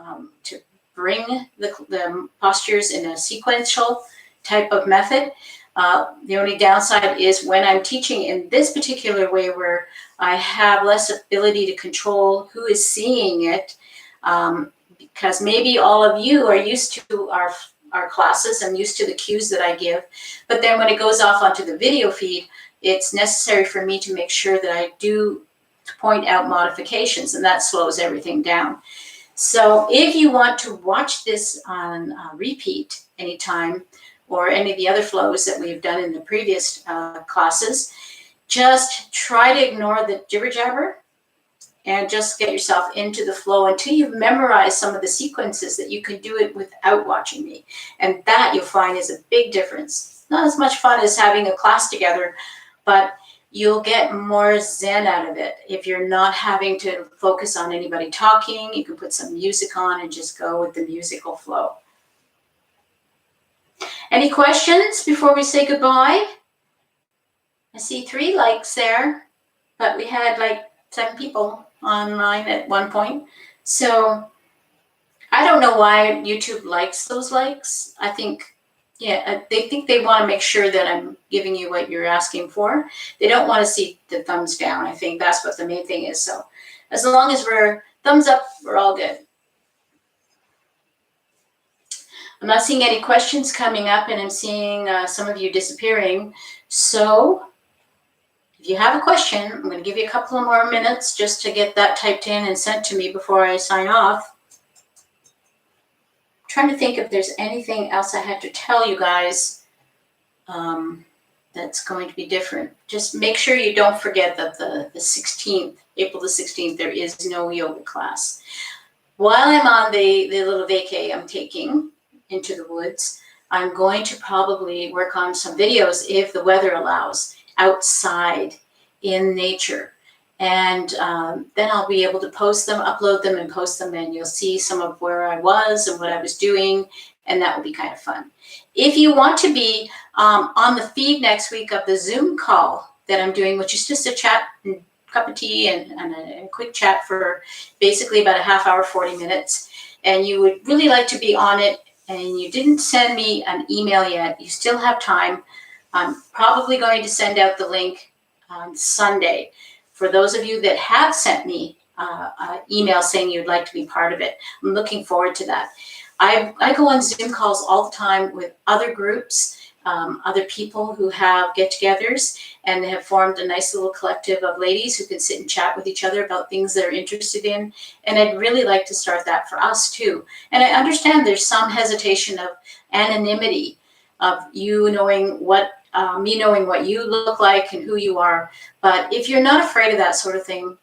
bring the postures in a sequential type of method. The only downside is when I'm teaching in this particular way, where I have less ability to control who is seeing it, because maybe all of you are used to our classes and used to the cues that I give. But then when it goes off onto the video feed, it's necessary for me to make sure that I do point out modifications, and that slows everything down. So if you want to watch this on repeat anytime, or any of the other flows that we've done in the previous classes, just try to ignore the jibber jabber and just get yourself into the flow until you've memorized some of the sequences that you can do it without watching me. And that you'll find is a big difference. Not as much fun as having a class together, but you'll get more zen out of it. If you're not having to focus on anybody talking, you can put some music on and just go with the musical flow. Any questions before we say goodbye? I see 3 likes there, but we had like 7 people online at one point. So I don't know why YouTube likes those likes. I think, they think they want to make sure that I'm giving you what you're asking for. They don't want to see the thumbs down. I think that's what the main thing is. So as long as we're thumbs up, we're all good. I'm not seeing any questions coming up, and I'm seeing some of you disappearing. So if you have a question, I'm going to give you a couple of more minutes just to get that typed in and sent to me before I sign off. I'm trying to think if there's anything else I had to tell you guys that's going to be different. Just make sure you don't forget that the 16th, April the 16th, there is no yoga class. While I'm on the little vacay I'm taking into the woods, I'm going to probably work on some videos, if the weather allows, outside in nature. And then I'll be able to post them, upload them and post them, and you'll see some of where I was and what I was doing, and that will be kind of fun. If you want to be on the feed next week of the Zoom call that I'm doing, which is just a chat and cup of tea and a quick chat for basically about a half hour, 40 minutes, and you would really like to be on it, and you didn't send me an email yet, you still have time. I'm probably going to send out the link on Sunday. For those of you that have sent me an email saying you'd like to be part of it, I'm looking forward to that. I go on Zoom calls all the time with other groups, other people who have get-togethers, and they have formed a nice little collective of ladies who can sit and chat with each other about things they're interested in. And I'd really like to start that for us too. And I understand there's some hesitation of anonymity, of you knowing what, me knowing what you look like and who you are. But if you're not afraid of that sort of thing,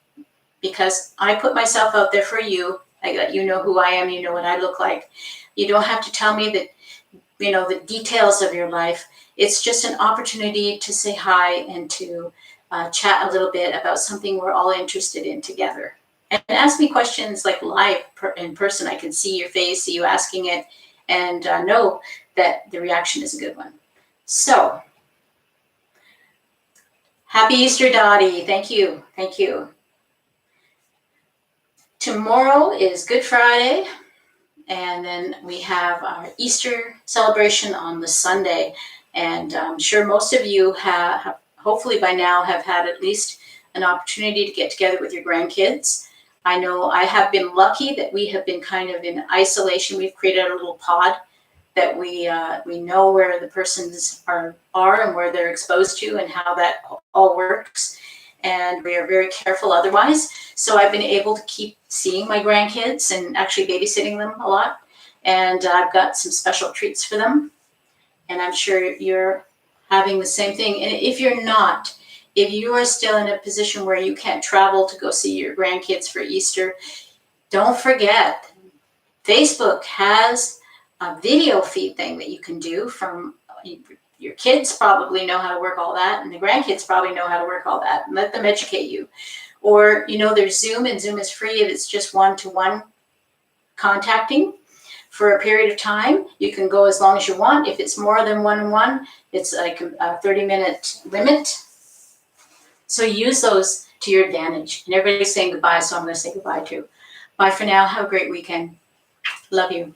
because I put myself out there for you, I let you know who I am, you know what I look like. You don't have to tell me that, the details of your life. It's just an opportunity to say hi and to chat a little bit about something we're all interested in together. And ask me questions like live in person. I can see your face, see you asking it, and know that the reaction is a good one. So, happy Easter, Dottie. Thank you. Thank you. Tomorrow is Good Friday, and then we have our Easter celebration on the Sunday. And I'm sure most of you have, hopefully by now, have had at least an opportunity to get together with your grandkids. I know I have been lucky that we have been kind of in isolation. We've created a little pod that we know where the persons are and where they're exposed to and how that all works. And we are very careful otherwise. So I've been able to keep seeing my grandkids and actually babysitting them a lot. And I've got some special treats for them. And I'm sure you're having the same thing. And if you're not, if you are still in a position where you can't travel to go see your grandkids for Easter, don't forget, Facebook has a video feed thing that you can do from your kids probably know how to work all that, and the grandkids probably know how to work all that, and let them educate you. Or, there's Zoom, and Zoom is free if it's just one-to-one contacting for a period of time. You can go as long as you want. If it's more than one-on-one, it's like a 30-minute limit. So use those to your advantage. And everybody's saying goodbye, so I'm going to say goodbye too. Bye for now. Have a great weekend. Love you.